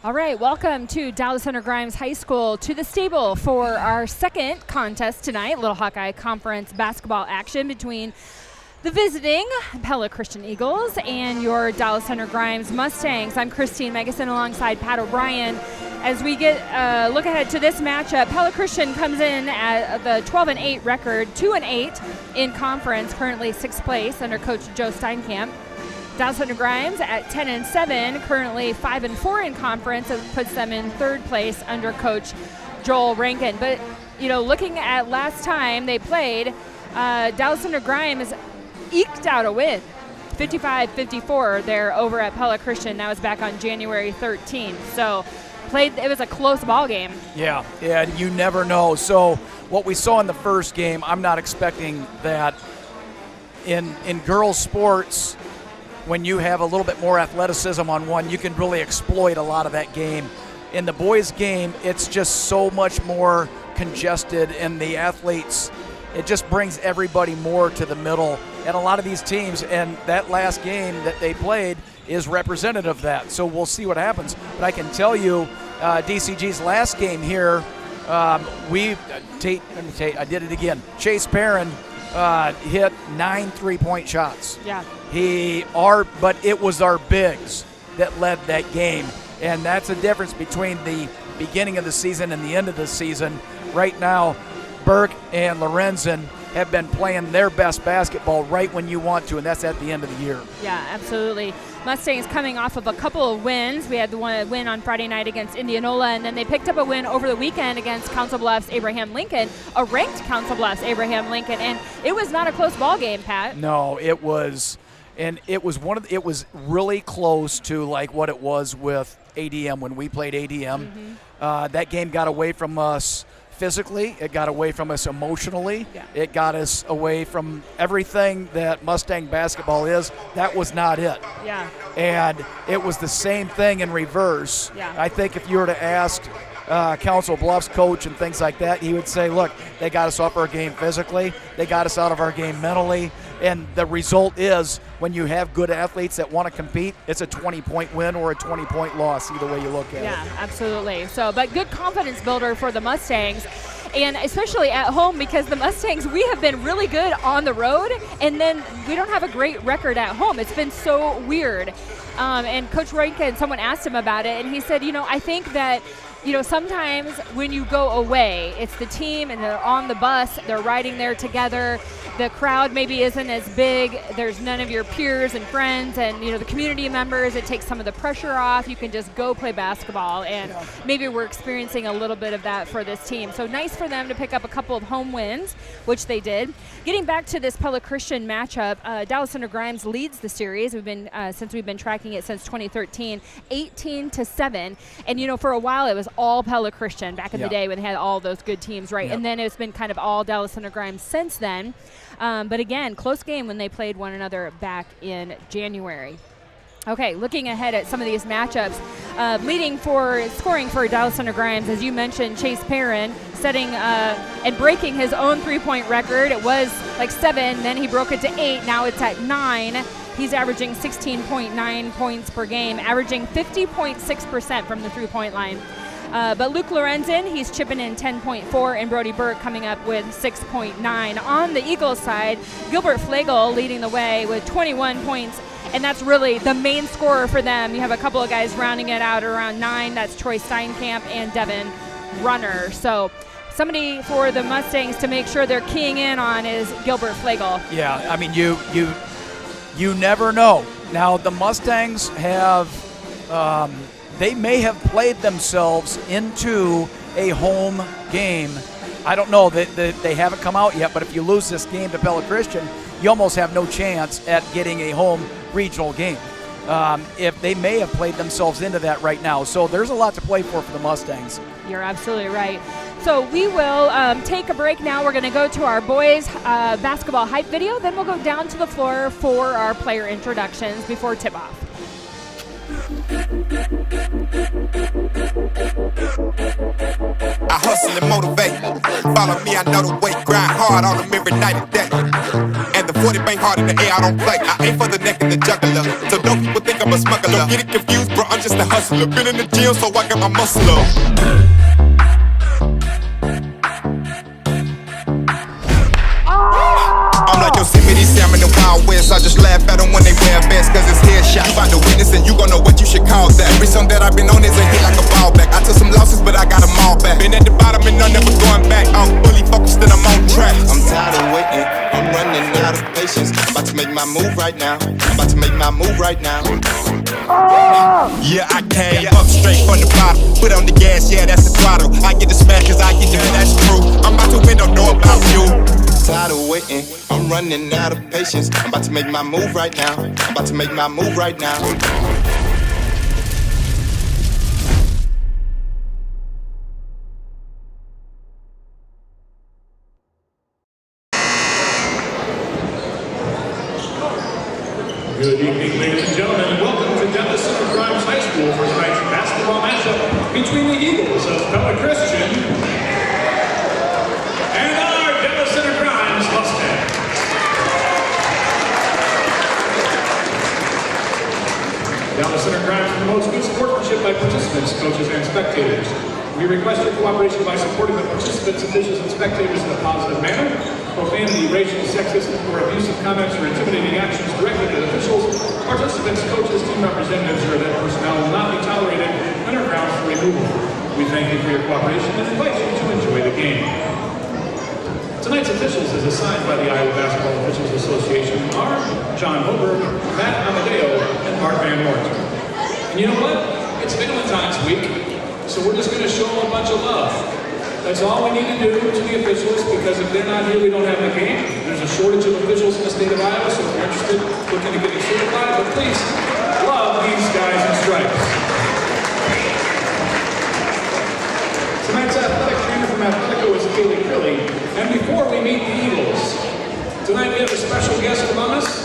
All right, welcome to Dallas Center Grimes High School, to the stable for our second contest tonight, Little Hawkeye Conference basketball action between the visiting Pella Christian Eagles and your Dallas Center Grimes Mustangs. I'm Christine Megason alongside Pat O'Brien. As we get look ahead to this matchup, Pella Christian comes in at the 12-8 record, 2-8 in conference, currently 6th place under Coach Joe Steinkamp. Dallas Center Grimes at 10-7, currently 5-4 in conference. It puts them in 3rd place under Coach Joel Rankin. But, you know, looking at last time they played, Dallas Center Grimes eked out a win, 55-54 there over at Pella Christian. That was back on January 13th. So it was a close ball game. Yeah, you never know. So what we saw in the first game, I'm not expecting that in girls sports. When you have a little bit more athleticism on one, you can really exploit a lot of that game. In the boys' game, it's just so much more congested, and the athletes, it just brings everybody more to the middle. And a lot of these teams, and that last game that they played is representative of that. So we'll see what happens. But I can tell you, DCG's last game here, I did it again. Chase Perrin hit 9 3-point shots. Yeah. But it was our bigs that led that game, and that's the difference between the beginning of the season and the end of the season. Right now, Burke and Lorenzen have been playing their best basketball right when you want to, and that's at the end of the year. Yeah, absolutely. Mustangs coming off of a couple of wins. We had the one win on Friday night against Indianola, and then they picked up a win over the weekend against Council Bluffs Abraham Lincoln, a ranked Council Bluffs Abraham Lincoln, and it was not a close ball game, Pat. No, it was. And it was really close to like what it was with ADM when we played ADM. Mm-hmm. That game got away from us physically. It got away from us emotionally. Yeah. It got us away from everything that Mustang basketball is. That was not it. Yeah. And it was the same thing in reverse. Yeah. I think if you were to ask Council Bluffs coach and things like that, he would say, look, they got us off our game physically. They got us out of our game mentally. And the result is, when you have good athletes that want to compete, it's a 20-point win or a 20-point loss, either way you look at it. Yeah, absolutely. So, but good confidence builder for the Mustangs, and especially at home, because the Mustangs, we have been really good on the road, and then we don't have a great record at home. It's been so weird. And Coach Rankin, someone asked him about it, and he said, I think that sometimes when you go away, it's the team and they're on the bus, they're riding there together. The crowd maybe isn't as big. There's none of your peers and friends and, the community members. It takes some of the pressure off. You can just go play basketball, and maybe we're experiencing a little bit of that for this team. So nice for them to pick up a couple of home wins, which they did. Getting back to this Pella Christian matchup, Dallas Center Grimes leads the series. Since we've been tracking it since 2013, 18-7. And, for a while it was all Pella Christian back in the day when they had all those good teams, right? Yep. And then it's been kind of all Dallas Center Grimes since then. But again, close game when they played one another back in January. Okay, looking ahead at some of these matchups, scoring for Dallas Center Grimes, as you mentioned, Chase Perrin setting and breaking his own 3-point record. It was like 7, then he broke it to 8. Now it's at 9. He's averaging 16.9 points per game, averaging 50.6% from the 3-point line. But Luke Lorenzen, he's chipping in 10.4, and Brody Burke coming up with 6.9. On the Eagles side, Gilbert Flagel leading the way with 21 points, and that's really the main scorer for them. You have a couple of guys rounding it out around 9. That's Troy Steinkamp and Devin Runner. So somebody for the Mustangs to make sure they're keying in on is Gilbert Flagel. Yeah, I mean, you never know. Now, the Mustangs have they may have played themselves into a home game. I don't know. They haven't come out yet, but if you lose this game to Pella Christian, you almost have no chance at getting a home regional game. If they may have played themselves into that right now. So there's a lot to play for the Mustangs. You're absolutely right. So we will take a break now. We're going to go to our boys basketball hype video. Then we'll go down to the floor for our player introductions before tip-off. I hustle and motivate. Follow me, I know the way. Grind hard on them every night and day. And the 40 bang hard in the air, I don't play. I aim for the neck and the jugular. So don't people think I'm a smuggler. Don't get it confused, bro, I'm just a hustler. Been in the gym, so I got my muscle up. I'm like Yosemite Sam in the Wild West. I just laugh at them when they wear vests, cause it's headshot. Find the witness and you gon' know what you should call that. Every song that I've been on is a hit like a ball back. I took some losses, but I got them all back. Been at the bottom and I'm never going back. I'm fully focused and I'm on track. I'm tired of waiting, I'm running out of patience. About to make my move right now. About to make my move right now. Yeah, I came up straight from the bottom. Put on the gas, yeah, that's the throttle. I get the smash cause I get the that's true. I'm about to win, don't know about you. Tired of waiting, I'm running out of patience. I'm about to make my move right now. I'm about to make my move right now. Good evening, ladies and gentlemen, and welcome to Dallas Center Grimes High School for tonight's basketball matchup between the Eagles of Pella Christian and our Dallas Center Grimes Mustangs. Dallas Center Grimes promotes good sportsmanship by participants, coaches, and spectators. We request your cooperation by supporting the participants, officials, and spectators in a positive manner. Profanity, racial, sexist, or abusive comments or intimidating actions directed at officials, participants, coaches, team representatives, or event personnel will not be tolerated and are grounds for removal. We thank you for your cooperation and invite you to enjoy the game. Tonight's officials, as assigned by the Iowa Basketball Officials Association, are John Hoberg, Matt Amadeo, and Mark Van Mort. And you know what? It's Valentine's week, so we're just going to show them a bunch of love. That's all we need to do to the officials, because if they're not here, we don't have the game. There's a shortage of officials in the state of Iowa, so if you're interested, looking to get certified, but please, love these guys in stripes. Tonight's athletic trainer from Athletico is Kaylee Crilly, and before we meet the Eagles, tonight we have a special guest among us.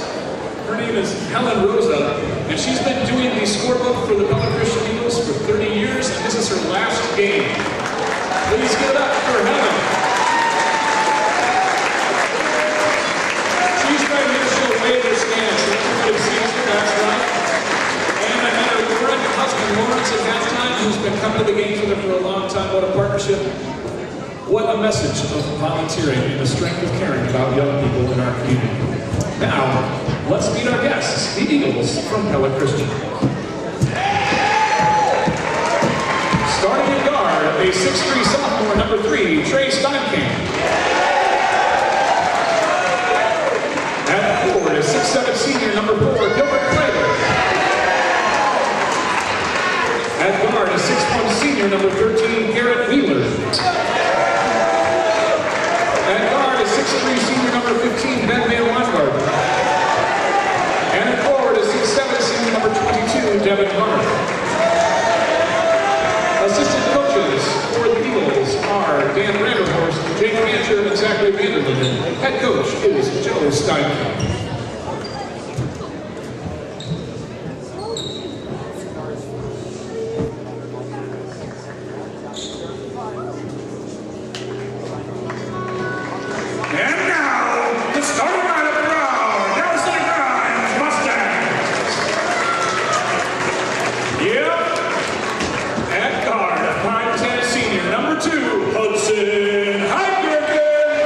Her name is Helen Rosa, and she's been doing the scorebook for the Pella Christian Eagles for 30 years, and this is her last game. Please give it up for Helen. She's right here to show waiver stand so everybody sees her, that's right. And I met her friend, husband Lawrence at halftime, who's been coming to the games with her for a long time. What a partnership. What a message of volunteering and the strength of caring about young people in our community. Now, let's meet our guests, the Eagles from Pella Christian. Starting at guard, a 6'3" sophomore, number 3, Trey Steinkamp. At forward, a 6'7" senior, number 4, Gilbert Claver. At guard, a 6'1" senior, number 13, Garrett Wheeler. At guard, a 6'3" senior, number 15, Ben Van Weingarten. And at forward, a 6'7" senior, number 22, Devin Hunter. Assistant coaches for the Eagles are Dan Randerhorst, Jake Mancher, and Zachary Vanderlinden. Head coach is Joe Steinkamp. And now, the starting lineup for our Dallas Center Grimes Mustangs. Yep. At guard, a 5'10" senior, number 2, Hudson Heidgergen.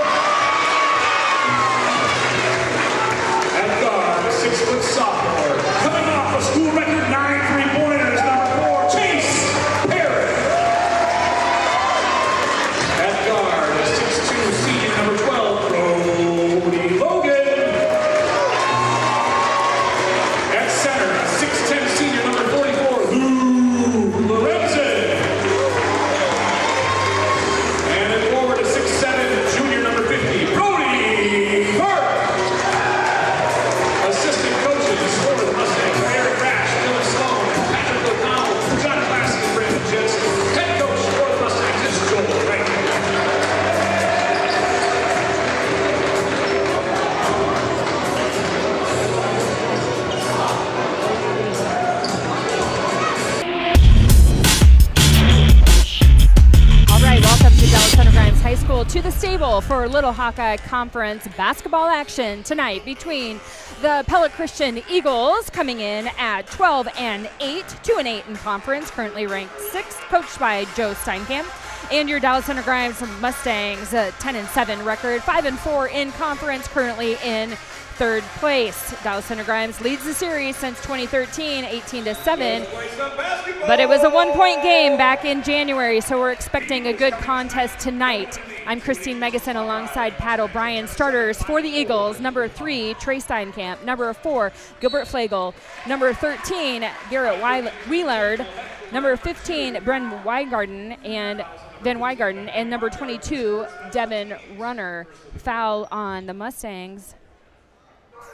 stable for Little Hawkeye Conference basketball action tonight between the Pella Christian Eagles, coming in at 12-8, 2-8 in conference, currently ranked 6th, coached by Joe Steinkamp, and your Dallas Center Grimes Mustangs, 10-7 record, 5-4 in conference, currently in 3rd place. Dallas Center Grimes leads the series since 2013, 18-7, but it was a 1-point game back in January, so we're expecting a good contest tonight. I'm Christine Megason alongside Pat O'Brien. Starters for the Eagles: number 3, Trey Steinkamp; number 4, Gilbert Flagel; number 13, Garrett Wheelard; number 15, Ben Weigarten, and number 22, Devin Runner. Foul on the Mustangs.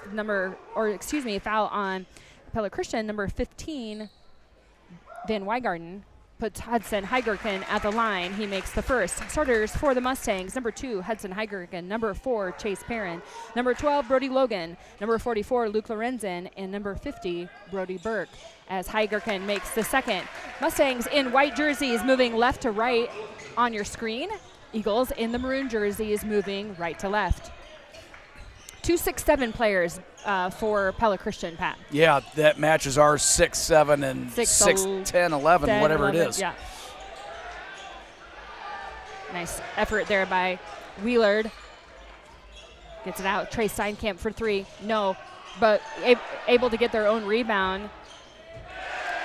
Foul on Pella Christian. Number 15, Van Weigarten, puts Hudson Heigerken at the line. He makes the first. Starters for the Mustangs: number 2, Hudson Heigerken; number 4, Chase Perrin; number 12, Brody Logan; number 44, Luke Lorenzen; and number 50, Brody Burke, as Heigerken makes the second. Mustangs in white jerseys moving left to right on your screen. Eagles in the maroon jerseys moving right to left. 2 6'7" players for Pella Christian, Pat. Yeah, that matches our 6'7" and 6'10", 11, whatever it is. Yeah. Nice effort there by Wheelard. Gets it out. Trey Steinkamp for 3. No, but able to get their own rebound.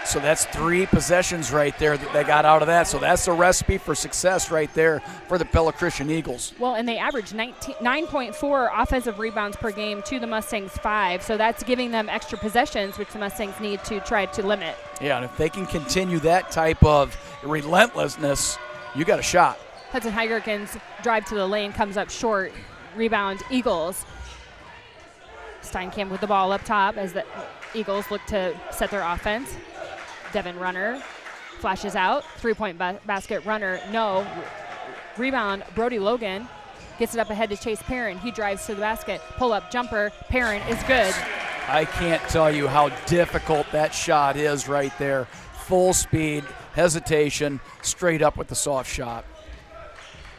So that's 3 possessions right there that they got out of that. So that's the recipe for success right there for the Pella Christian Eagles. Well, and they average 9.4 offensive rebounds per game to the Mustangs 5. So that's giving them extra possessions, which the Mustangs need to try to limit. Yeah, and if they can continue that type of relentlessness, you got a shot. Hudson Heigerken's drive to the lane comes up short. Rebound, Eagles. Steinkamp with the ball up top as the Eagles look to set their offense. Devin Runner flashes out. 3-point basket. Runner, no. Rebound, Brody Logan gets it up ahead to Chase Perrin. He drives to the basket. Pull-up jumper. Perrin is good. I can't tell you how difficult that shot is right there. Full speed, hesitation, straight up with the soft shot.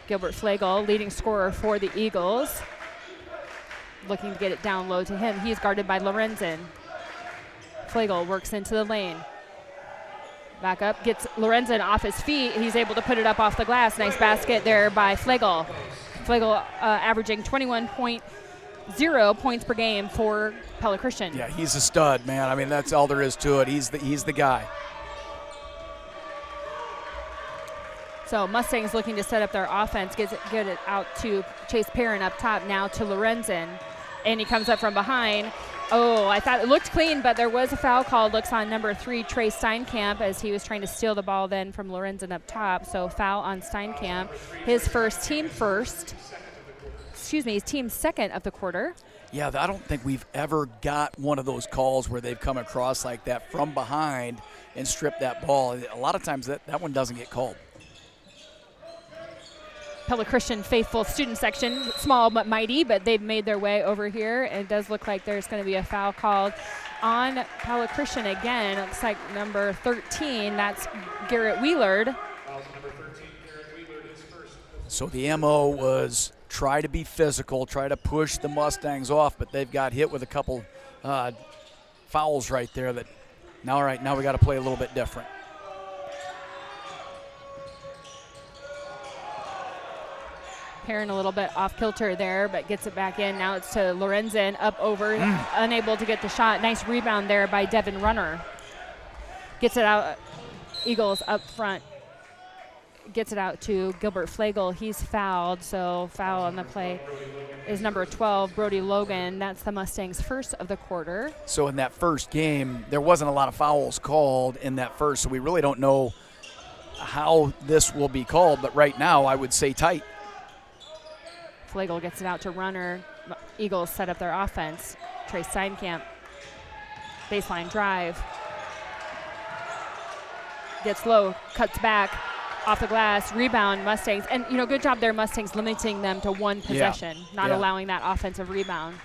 Gilbert Flagel, leading scorer for the Eagles. Looking to get it down low to him. He's guarded by Lorenzen. Flagel works into the lane. Back up, gets Lorenzen off his feet. He's able to put it up off the glass. Nice basket there by Flagel. Flagel averaging 21.0 points per game for Pella Christian. Yeah, he's a stud, man. I mean, that's all there is to it. He's the guy. So Mustangs looking to set up their offense. Get it out to Chase Perrin up top, now to Lorenzen. And he comes up from behind. Oh, I thought it looked clean, but there was a foul called. Looks on number 3, Trey Steinkamp, as he was trying to steal the ball then from Lorenzen up top. So foul on Steinkamp. His team second of the quarter. Yeah, I don't think we've ever got one of those calls where they've come across like that from behind and stripped that ball. A lot of times that one doesn't get called. Pella Christian faithful student section, small but mighty, but they've made their way over here. It does look like there's going to be a foul called on Pella Christian again. It looks like number 13, that's Garrett Wheelard. So the MO was try to be physical, try to push the Mustangs off, but they've got hit with a couple fouls right there that now we got to play a little bit different. Perrin a little bit off kilter there, but gets it back in. Now it's to Lorenzen, up over, unable to get the shot. Nice rebound there by Devin Runner. Gets it out, Eagles up front. Gets it out to Gilbert Flagel. He's fouled, so foul on the play is number 12, Brody Logan. That's the Mustangs' first of the quarter. So in that first game, there wasn't a lot of fouls called in that first, so we really don't know how this will be called, but right now I would say tight. Flagel gets it out to Runner. Eagles set up their offense. Trey Steinkamp, baseline drive. Gets low, cuts back, off the glass, rebound, Mustangs. And, good job there, Mustangs, limiting them to one possession, not allowing that offensive rebound.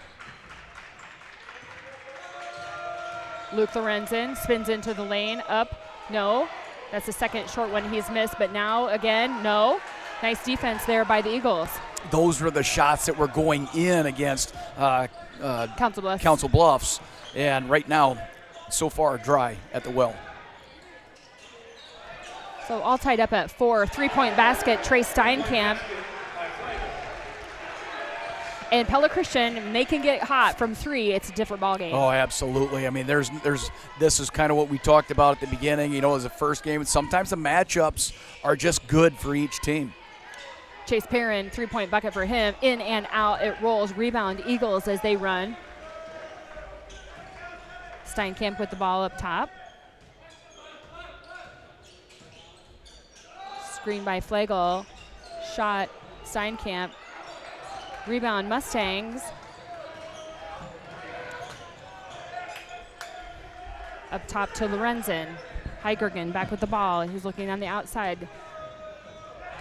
Luke Lorenzen spins into the lane, up, no. That's the second short one he's missed, but now again, no. Nice defense there by the Eagles. those were the shots that were going in against Council Bluffs. And right now, so far, dry at the well. So all tied up at 4. 3-point basket, Trey Steinkamp. And Pella Christian, they can get hot from 3. It's a different ballgame. Oh, absolutely. I mean, there's this is kind of what we talked about at the beginning, you know, as a first game. And sometimes the matchups are just good for each team. Chase Perrin, 3-point bucket for him. In and out, it rolls. Rebound, Eagles as they run. Steinkamp with the ball up top. Screen by Flagel. Shot, Steinkamp. Rebound, Mustangs. Up top to Lorenzen. Heigergen back with the ball. He's looking on the outside.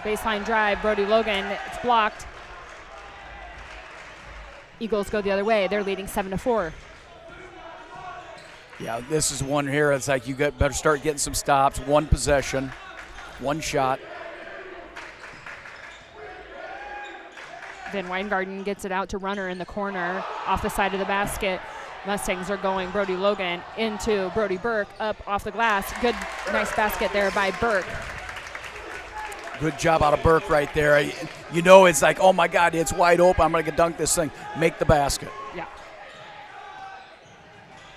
Baseline drive, Brody Logan. It's blocked. Eagles go the other way. They're leading 7-4. Yeah, this is one here. It's like you better start getting some stops. One possession, one shot. Van Weingarten gets it out to Runner in the corner, off the side of the basket. Mustangs are going Brody Logan into Brody Burke, up off the glass. Good, nice basket there by Burke. Good job out of Burke right there. You know, it's like, oh my God, it's wide open. I'm going to dunk this thing. Make the basket. Yeah.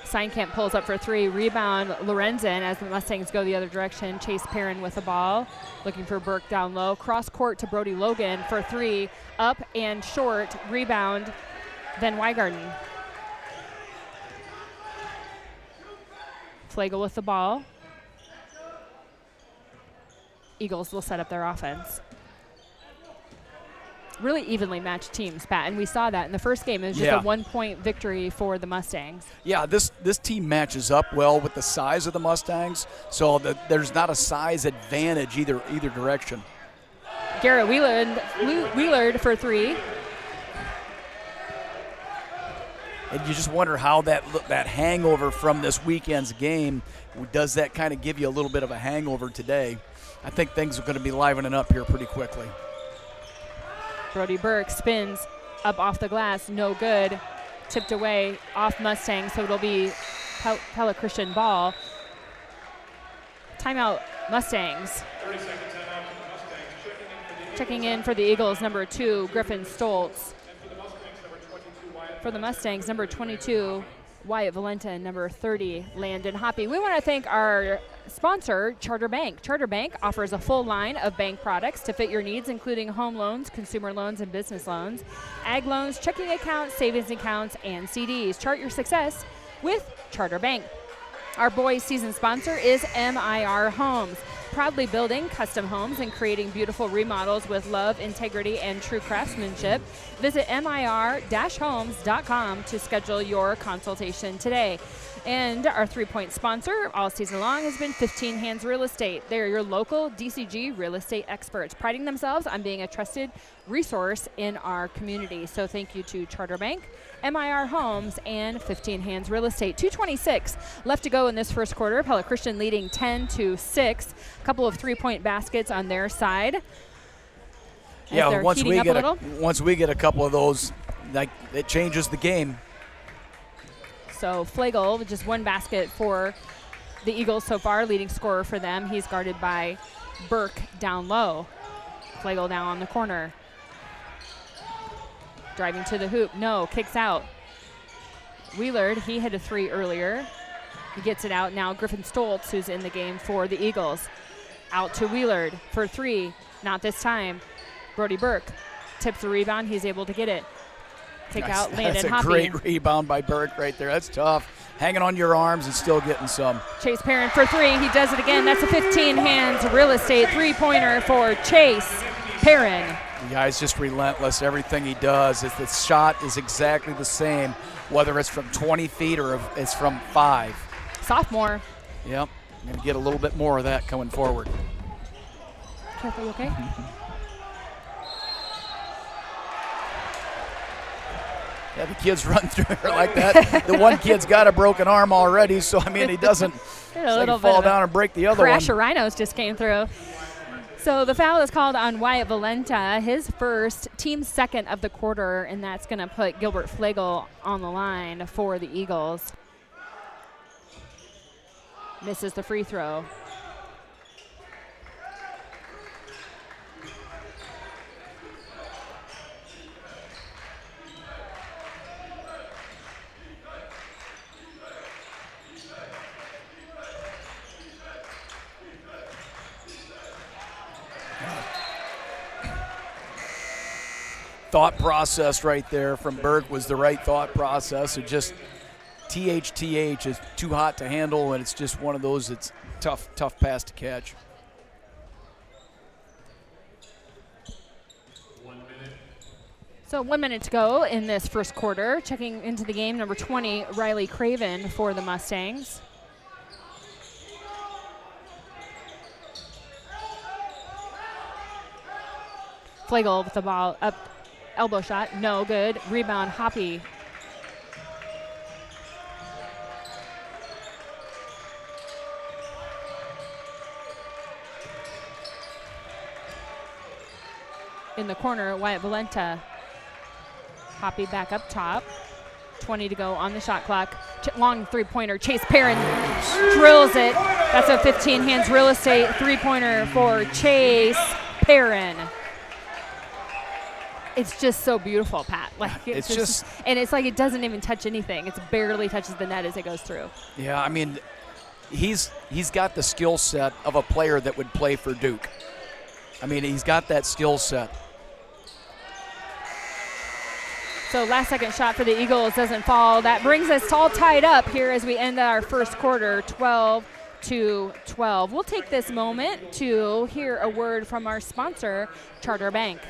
Steinkamp pulls up for 3. Rebound, Lorenzen as the Mustangs go the other direction. Chase Perrin with the ball. Looking for Burke down low. Cross court to Brody Logan for 3. Up and short. Rebound, then Weigarten. Flagel with the ball. Eagles will set up their offense. Really evenly matched teams, Pat, and we saw that in the first game. It was just a 1-point victory for the Mustangs. Yeah, this team matches up well with the size of the Mustangs, so there's not a size advantage either direction. Garrett Wheelard for 3. And you just wonder how that hangover from this weekend's game, does that kind of give you a little bit of a hangover today? I think things are going to be livening up here pretty quickly. Brody Burke spins up off the glass, no good. Tipped away off Mustang, so it'll be Pella Christian ball. Timeout, Mustangs. 30-second timeout for the Mustangs. Checking in for the Eagles, number 2, Griffin Stoltz. And For the Mustangs, number 22, Wyatt Valenta, and number 30, Landon Hoppy. We want to thank our sponsor, Charter Bank. Charter Bank offers a full line of bank products to fit your needs, including home loans, consumer loans, and business loans, ag loans, checking accounts, savings accounts, and CDs. Chart your success with Charter Bank. Our boys' season sponsor is MIR Homes, proudly building custom homes and creating beautiful remodels with love, integrity, and true craftsmanship. Visit mir-homes.com to schedule your consultation today. And our 3-point sponsor all season long has been 15 Hands Real Estate. They're your local DCG real estate experts, priding themselves on being a trusted resource in our community. So thank you to Charter Bank, MIR Homes, and 15 Hands Real Estate. 2:26 left to go in this first quarter. Pella Christian leading 10-6. A couple of 3-point baskets on their side. Yeah, once we get a couple of those, like, it changes the game. So Flagel with just 1 basket for the Eagles so far, leading scorer for them. He's guarded by Burke down low. Flagel down on the corner. Driving to the hoop. No, kicks out. Wheelard, he hit a 3 earlier. He gets it out now. Griffin Stoltz, who's in the game for the Eagles. Out to Wheelard for 3. Not this time. Brody Burke tips the rebound. He's able to get it. Kick out, Landon Hoppy. That's a great rebound by Burke right there. That's tough. Hanging on your arms and still getting some. Chase Perrin for 3. He does it again. That's a 15 Hands Real Estate 3-pointer for Chase Perrin. The guy's just relentless. Everything he does, the shot is exactly the same, whether it's from 20 feet or if it's from 5. Sophomore. Yep. I'm going to get a little bit more of that coming forward. Careful, you okay? Yeah, the kids run through her like that. The one kid's got a broken arm already, so, I mean, he doesn't fall down and break the other one. Crash of rhinos just came through. So the foul is called on Wyatt Valenta, his first, team second of the quarter, and that's going to put Gilbert Flegel on the line for the Eagles. Misses the free throw. Thought process right there from Burke was the right thought process. It just THTH is too hot to handle, and it's just one of those that's tough pass to catch. 1 minute. So 1 minute to go in this first quarter. Checking into the game, number 20, Riley Craven for the Mustangs. Flegel with the ball up, elbow shot, no good. Rebound, Hoppy. In the corner, Wyatt Valenta. Hoppy back up top. 20 to go on the shot clock. Long three-pointer. Chase Perrin drills it. That's a 15 hands real estate three-pointer for Chase Perrin. It's just so beautiful, Pat. Like It's just and it's like it doesn't even touch anything. It barely touches the net as it goes through. Yeah, I mean, he's got the skill set of a player that would play for Duke. I mean, he's got that skill set. So last second shot for the Eagles doesn't fall. That brings us all tied up here as we end our first quarter, 12-12. We'll take this moment to hear a word from our sponsor, Charter Bank.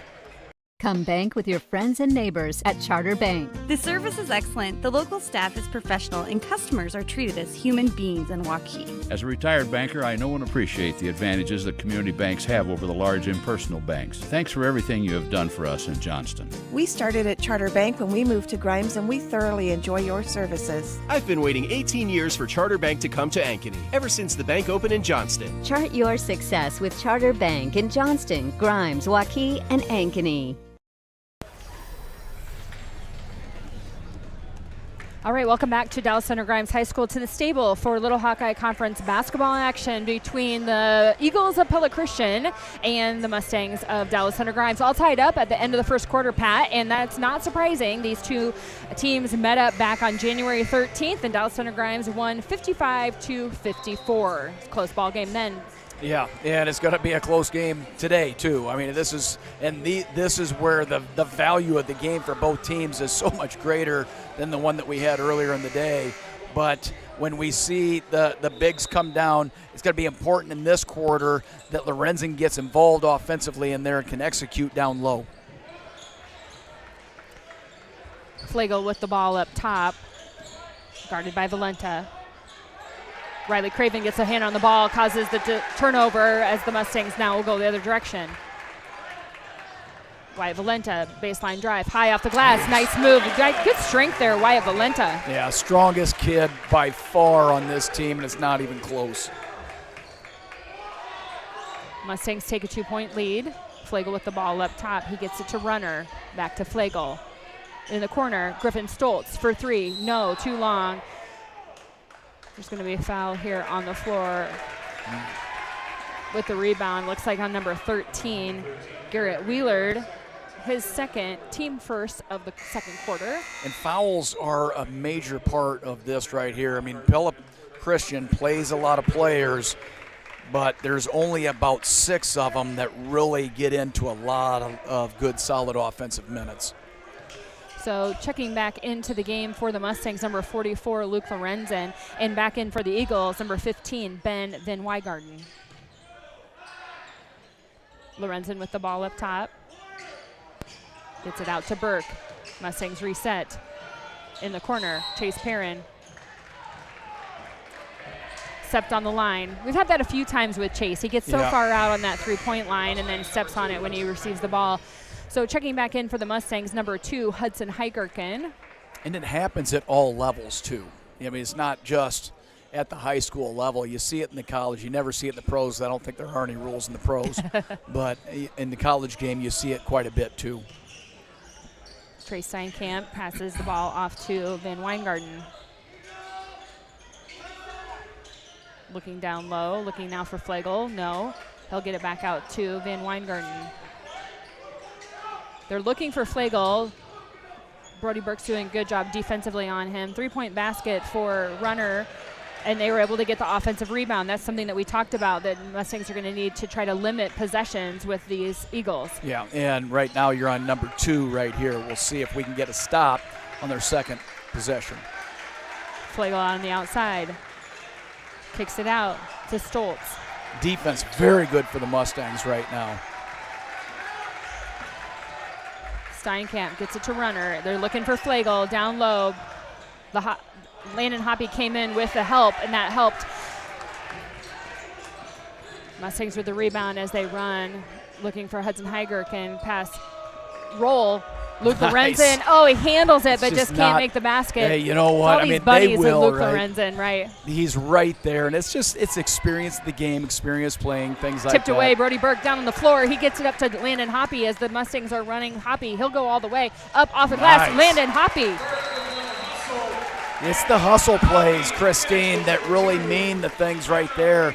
Come bank with your friends and neighbors at Charter Bank. The service is excellent, the local staff is professional, and customers are treated as human beings in Waukee. As a retired banker, I know and appreciate the advantages that community banks have over the large impersonal banks. Thanks for everything you have done for us in Johnston. We started at Charter Bank when we moved to Grimes, and we thoroughly enjoy your services. I've been waiting 18 years for Charter Bank to come to Ankeny, ever since the bank opened in Johnston. Chart your success with Charter Bank in Johnston, Grimes, Waukee, and Ankeny. All right, welcome back to Dallas Center Grimes High School, to the stable for Little Hawkeye Conference basketball action between the Eagles of Pella Christian and the Mustangs of Dallas Center Grimes. All tied up at the end of the first quarter, Pat, and that's not surprising. These two teams met up back on January 13th, and Dallas Center Grimes won 55-54. Close ball game then. Yeah, and it's going to be a close game today too. I mean, this is where the value of the game for both teams is so much greater than the one that we had earlier in the day. But when we see the bigs come down, it's going to be important in this quarter that Lorenzen gets involved offensively in there and can execute down low. Flegel with the ball up top, guarded by Valenta. Riley Craven gets a hand on the ball, causes the turnover as the Mustangs now will go the other direction. Wyatt Valenta, baseline drive, high off the glass, nice move. Good strength there, Wyatt Valenta. Yeah, strongest kid by far on this team, and it's not even close. Mustangs take a 2-point lead. Flegel with the ball up top. He gets it to Runner. Back to Flegel. In the corner, Griffin Stoltz for three. No, too long. There's going to be a foul here on the floor with the rebound. Looks like on number 13, Garrett Wheelard, his second, team first of the second quarter. And fouls are a major part of this right here. I mean, Pella Christian plays a lot of players, but there's only about 6 of them that really get into a lot of good, solid offensive minutes. So checking back into the game for the Mustangs, number 44, Luke Lorenzen, and back in for the Eagles, number 15, Ben Van Wygarden. Lorenzen with the ball up top. Gets it out to Burke. Mustangs reset. In the corner, Chase Perrin. Stepped on the line. We've had that a few times with Chase. He gets so far out on that three-point line and then steps on it when he receives the ball. So checking back in for the Mustangs, number 2, Hudson Heigerken. And it happens at all levels, too. I mean, it's not just at the high school level. You see it in the college. You never see it in the pros. I don't think there are any rules in the pros. But in the college game, you see it quite a bit, too. Trey Steinkamp passes the ball off to Van Weingarten. Looking down low, looking now for Flegel. No, he'll get it back out to Van Weingarten. They're looking for Flegel. Brody Burke's doing a good job defensively on him. 3-point basket for Runner, and they were able to get the offensive rebound. That's something that we talked about, that Mustangs are going to need to try to limit possessions with these Eagles. Yeah, and right now you're on number 2 right here. We'll see if we can get a stop on their second possession. Flegel on the outside. Kicks it out to Stoltz. Defense very good for the Mustangs right now. Steinkamp gets it to Runner. They're looking for Flegel down low. Landon Hoppy came in with the help, and that helped. Mustangs with the rebound as they run, looking for Hudson Heigerk and pass roll. Luke Nice. Lorenzen, oh, he handles it, but It's just just can't not- make the basket. Hey, you know what? All I these mean, they buddies will, with Luke right? Lorenzen, right? He's right there, and it's experience of the game, experience playing, things like that. Tipped away, Brody Burke down on the floor. He gets it up to Landon Hoppy as the Mustangs are running. Hoppy, he'll go all the way up off the glass. Nice. Landon Hoppy. It's the hustle plays, Christine, that really mean the things right there,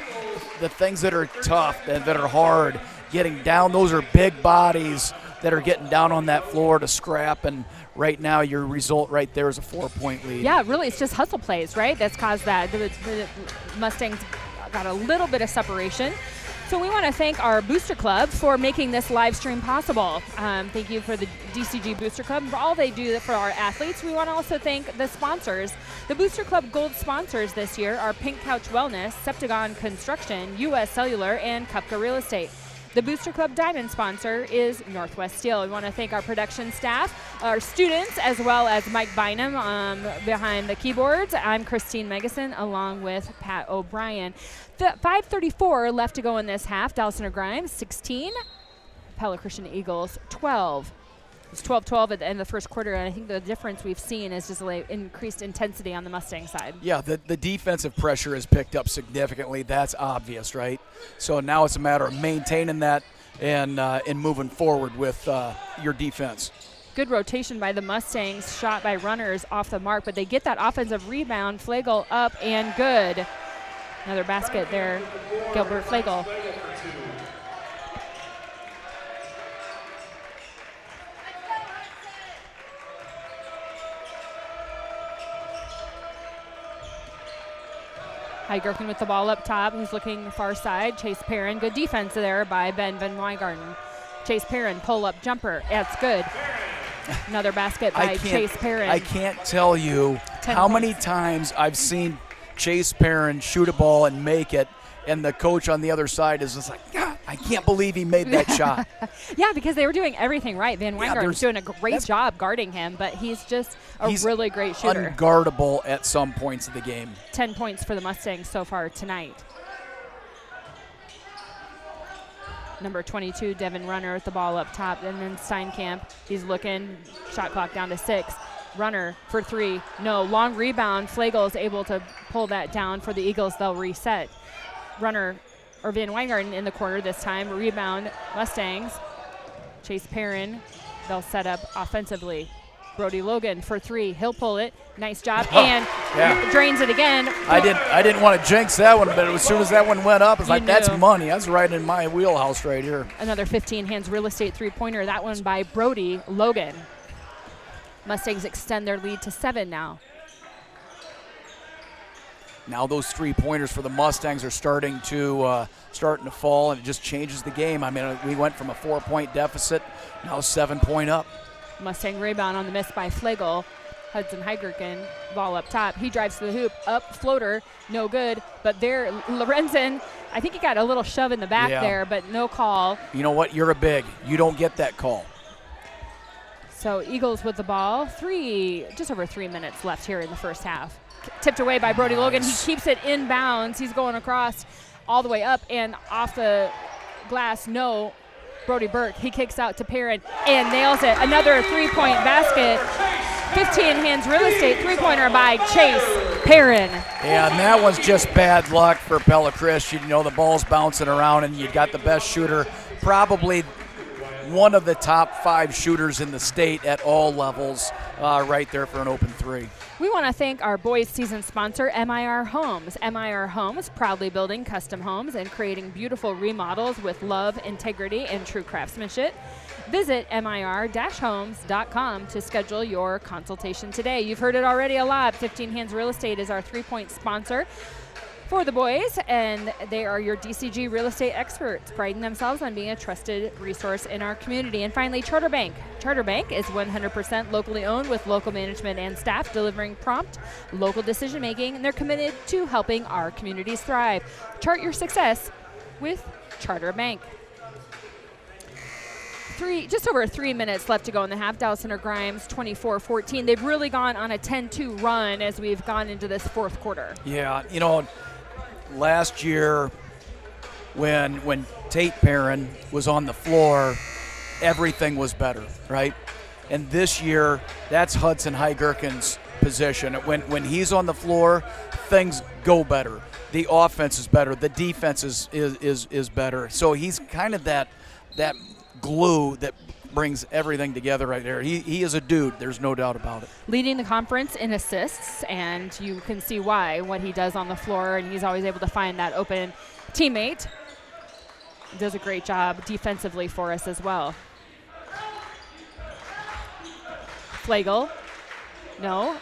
the things that are tough, that are hard. Getting down, those are big bodies that are getting down on that floor to scrap, and right now your result right there is a 4-point lead. Yeah, really, it's just hustle plays, right? That's caused that. The Mustangs got a little bit of separation. So we want to thank our Booster Club for making this live stream possible. Thank you for the DCG Booster Club for all they do for our athletes. We want to also thank the sponsors. The Booster Club Gold sponsors this year are Pink Couch Wellness, Septagon Construction, U.S. Cellular, and Kupka Real Estate. The Booster Club Diamond sponsor is Northwest Steel. We want to thank our production staff, our students, as well as Mike Bynum behind the keyboards. I'm Christine Megason, along with Pat O'Brien. 5:34 left to go in this half. Dallas Center Grimes, 16. Pella Christian Eagles, 12. It's 12-12 at the end of the first quarter, and I think the difference we've seen is just like increased intensity on the Mustang side. Yeah, the defensive pressure has picked up significantly. That's obvious, right? So now it's a matter of maintaining that and moving forward with your defense. Good rotation by the Mustangs, shot by Runners off the mark, but they get that offensive rebound. Flegel up and good. Another basket there, Gilbert Flegel. Heigerken with the ball up top. He's looking far side. Chase Perrin. Good defense there by Ben Van Weingarten. Chase Perrin, pull-up jumper. That's good. Another basket by Chase Perrin. I can't tell you how many times I've seen Chase Perrin shoot a ball and make it, and the coach on the other side is just like, God, I can't believe he made that shot. Yeah, because they were doing everything right. Van Weingarten's doing a great job guarding him, but he's just he's really great shooter. Unguardable at some points of the game. 10 points for the Mustangs so far tonight. Number 22, Devin Runner with the ball up top, and then Steinkamp. He's looking, shot clock down to 6. Runner for 3, no, long rebound. Flegel is able to pull that down for the Eagles. They'll reset. Runner, or Van Weingarten in the corner this time. Rebound, Mustangs. Chase Perrin, they'll set up offensively. Brody Logan for 3, he'll pull it. Nice job, and drains it again. I didn't want to jinx that one, but as soon as that one went up, it's like, that's knew. money. That's right in my wheelhouse right here. Another 15 hands real estate three-pointer, that one by Brody Logan. Mustangs extend their lead to 7 now. Now those 3-pointers for the Mustangs are starting to fall, and it just changes the game. I mean, we went from a 4-point deficit, now 7-point up. Mustang rebound on the miss by Flegel. Hudson Heigerken, ball up top. He drives to the hoop, up, floater, no good. But there, Lorenzen, I think he got a little shove in the back there, but no call. You know what? You're a big. You don't get that call. So Eagles with the ball. Just over 3 minutes left here in the first half. Tipped away by Brody Logan. He keeps it inbounds. He's going across all the way up and off the glass. No. Brody Burke, he kicks out to Perrin and nails it. Another 3-point basket. 15 hands real estate, 3-pointer by Chase Perrin. Yeah, and that was just bad luck for Pella Chris. You know, the ball's bouncing around, and you got the best shooter, probably one of the top 5 shooters in the state at all levels, right there for an open 3. We want to thank our boys season sponsor, MIR Homes. MIR Homes, proudly building custom homes and creating beautiful remodels with love, integrity, and true craftsmanship. Visit MIR-homes.com to schedule your consultation today. You've heard it already a lot. 15 Hands Real Estate is our 3-point sponsor for the boys, and they are your DCG real estate experts, priding themselves on being a trusted resource in our community. And finally, Charter Bank. Charter Bank is 100% locally owned with local management and staff delivering prompt local decision making, and they're committed to helping our communities thrive. Chart your success with Charter Bank. Just over 3 minutes left to go in the half. Dallas Center Grimes 24-14. They've really gone on a 10-2 run as we've gone into this fourth quarter. Yeah, you know, last year when Tate Perrin was on the floor, everything was better, right? And this year, that's Hudson Heigirken's position. When he's on the floor, things go better. The offense is better. The defense is better. So he's kind of that glue that brings everything together right there. He is a dude. There's no doubt about it. Leading the conference in assists, and you can see why, what he does on the floor, and he's always able to find that open teammate. He does a great job defensively for us as well. Flagel. No.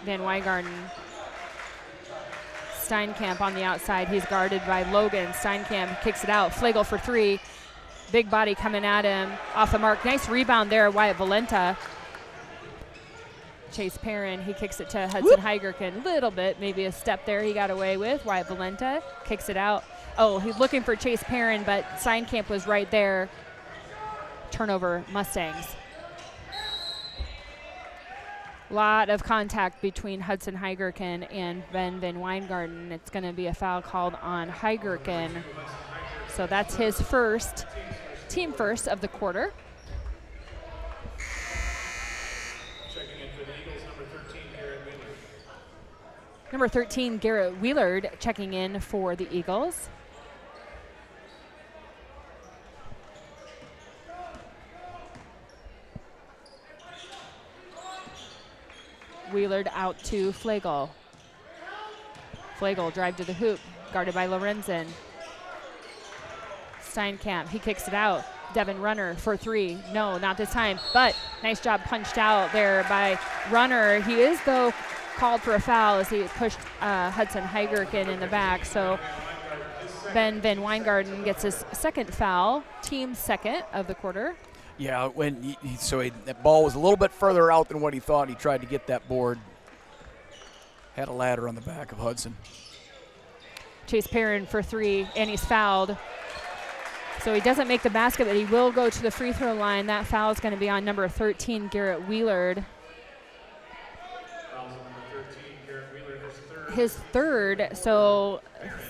Van Weingarten. Steinkamp on the outside. He's guarded by Logan. Steinkamp kicks it out. Flagel for 3. Big body coming at him. Off the mark. Nice rebound there, Wyatt Valenta. Chase Perrin, he kicks it to Hudson Heigerken. Little bit, maybe a step there he got away with. Wyatt Valenta kicks it out. Oh, he's looking for Chase Perrin, but Steinkamp was right there. Turnover, Mustangs. Lot of contact between Hudson Heigerken and Ben Van Weingarten. It's going to be a foul called on Heigerken. So that's his first, team first of the quarter. Checking in for the Eagles, number 13, Garrett Wheeler. Number 13, Garrett Wheelard, checking in for the Eagles. Wheelard out to Flagel. Flagel drive to the hoop, guarded by Lorenzen. Steinkamp, he kicks it out. Devin Runner for 3. No, not this time, but nice job punched out there by Runner. He is, though, called for a foul as he pushed Hudson Heigerken in the back. So Ben Van Weingarten gets his second foul, team second of the quarter. Yeah, that ball was a little bit further out than what he thought. He tried to get that board. Had a ladder on the back of Hudson. Chase Perrin for 3, and he's fouled. So he doesn't make the basket, but he will go to the free throw line. That foul is going to be on number 13, Garrett Wheelard. His third, so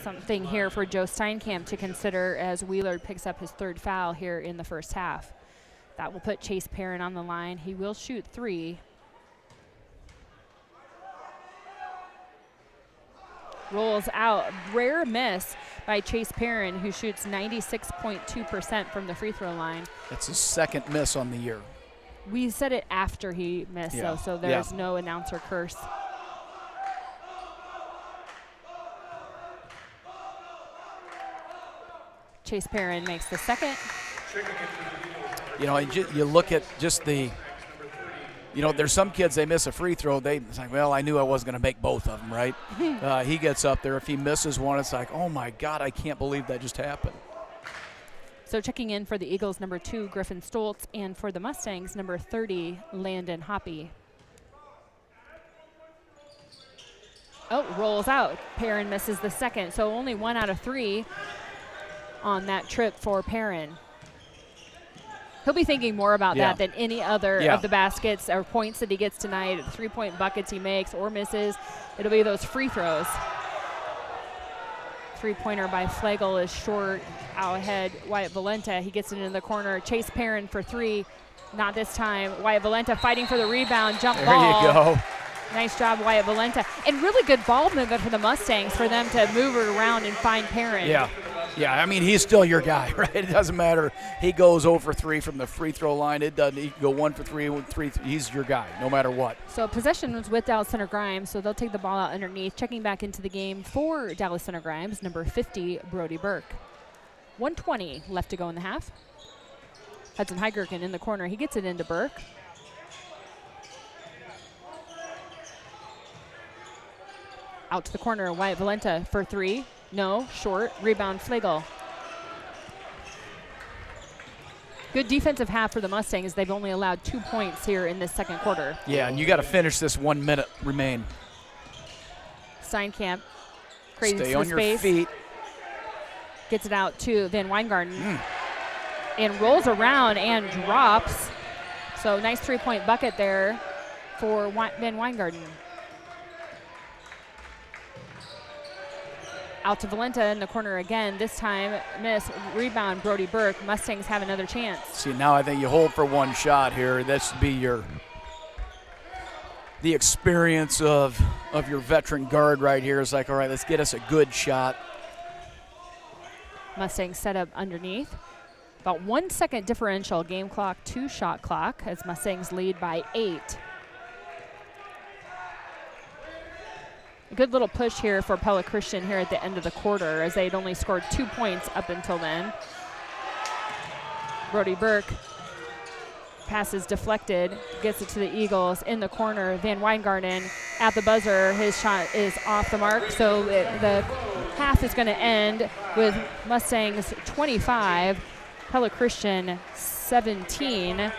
something here for Joe Steinkamp to consider as Wheelard picks up his third foul here in the first half. That will put Chase Perrin on the line. He will shoot 3. Rolls out. Rare miss by Chase Perrin, who shoots 96.2% from the free throw line. That's his second miss on the year. We said it after he missed, yeah. so there's no announcer curse. Chase Perrin makes the second. You know, you look at just the, you know, there's some kids, they miss a free throw. It's like, well, I knew I wasn't going to make both of them, right? He gets up there. If he misses one, it's like, oh, my God, I can't believe that just happened. So checking in for the Eagles, number 2, Griffin Stoltz, and for the Mustangs, number 30, Landon Hoppy. Oh, rolls out. Perrin misses the second, so only 1 out of 3 on that trip for Perrin. He'll be thinking more about that than any other of the baskets or points that he gets tonight, 3-point buckets he makes or misses. It'll be those free throws. 3-pointer by Flagel is short. Out ahead, Wyatt Valenta. He gets it in the corner. Chase Perrin for 3. Not this time. Wyatt Valenta fighting for the rebound. Jump ball. There you go. Nice job, Wyatt Valenta. And really good ball movement for the Mustangs for them to move it around and find Perrin. Yeah. Yeah, I mean, he's still your guy, right? It doesn't matter. He goes 0 for 3 from the free throw line. It doesn't. He can go 1 for 3, 3. He's your guy, no matter what. So possession was with Dallas Center Grimes, so they'll take the ball out underneath. Checking back into the game for Dallas Center Grimes, number 50, Brody Burke. 1:20 left to go in the half. Hudson Heigerken in the corner. He gets it into Burke. Out to the corner, Wyatt Valenta for 3. No, short. Rebound, Flegel. Good defensive half for the Mustangs. They've only allowed 2 points here in this second quarter. Yeah, and you got to finish this 1 minute remain. Steinkamp creating Stay some on space. your feet. Gets it out to Van Weingarten. And rolls around and drops. So nice 3-point bucket there for Van Weingarten. Out to Valenta in the corner again. This time, miss. Rebound, Brody Burke. Mustangs have another chance. See, now I think you hold for one shot here. This would be the experience of your veteran guard right here. Is like, all right, let's get us a good shot. Mustangs set up underneath. About 1 second differential. Game clock, 2 shot clock as Mustangs lead by 8. A good little push here for Pella Christian here at the end of the quarter as they'd only scored 2 points up until then. Brody Burke passes deflected, gets it to the Eagles in the corner. Van Weingarten at the buzzer. His shot is off the mark, so the half is going to end with Mustangs 25, Pella Christian 17.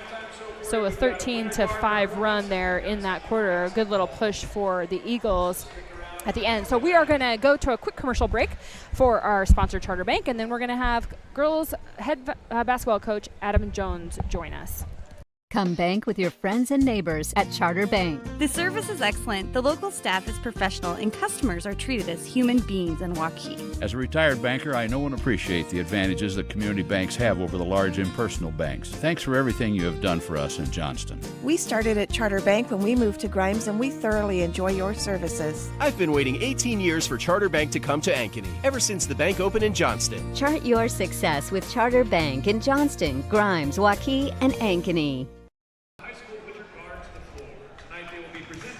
So a 13-5 run there in that quarter. A good little push for the Eagles at the end. So we are going to go to a quick commercial break for our sponsor, Charter Bank, and then we're going to have girls head basketball coach Adam Jones join us. Come bank with your friends and neighbors at Charter Bank. The service is excellent, the local staff is professional, and customers are treated as human beings in Waukee. As a retired banker, I know and appreciate the advantages that community banks have over the large impersonal banks. Thanks for everything you have done for us in Johnston. We started at Charter Bank when we moved to Grimes, and we thoroughly enjoy your services. I've been waiting 18 years for Charter Bank to come to Ankeny, ever since the bank opened in Johnston. Chart your success with Charter Bank in Johnston, Grimes, Waukee, and Ankeny.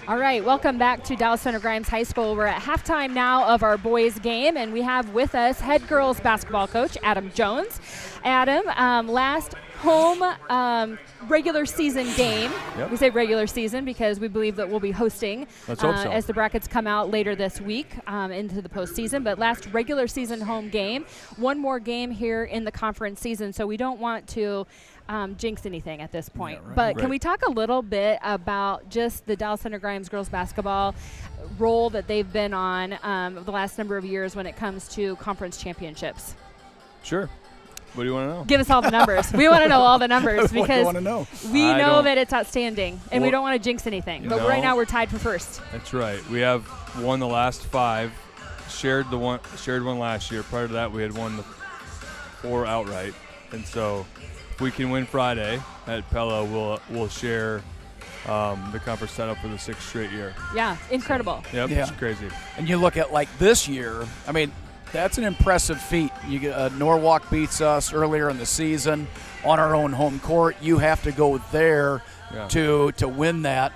All right, welcome back to Dallas Center Grimes High School. We're at halftime now of our boys game, and we have with us head girls basketball coach Adam Jones. Adam, last home regular season game. Yep. We say regular season because we believe that we'll be hosting Let's hope so. as the brackets come out later this week into the postseason. But last regular season home game, one more game here in the conference season, so we don't want to jinx anything at this point. Yeah, right. But can we talk a little bit about just the Dallas Center Grimes girls basketball role that they've been on the last number of years when it comes to conference championships? Sure. What do you want to know? Give us all the numbers. We want to know all the numbers What do you because want to know? we I know don't- that it's outstanding, and we Well, don't want to jinx anything. But no. right now we're tied for first. That's right. We have won the last 5. Shared one last year. Prior to that, we had won the 4 outright. And so, if we can win Friday at Pella, we'll share the conference title for the 6th straight year. Yeah, incredible. Yep, Yeah. it's crazy. And you look at like this year, I mean, that's an impressive feat. You get, Norwalk beats us earlier in the season on our own home court. You have to go there Yeah. to win that.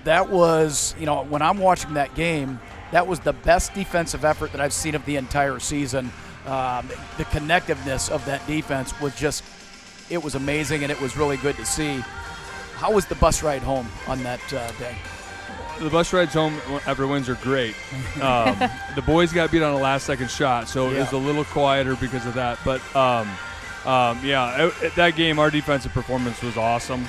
That was, when I'm watching that game, that was the best defensive effort that I've seen of the entire season. The connectiveness of that defense was just, it was amazing, and it was really good to see. How was the bus ride home on that day? The bus rides home after wins are great. The boys got beat on a last-second shot, so it was a little quieter because of that. But, that game, our defensive performance was awesome.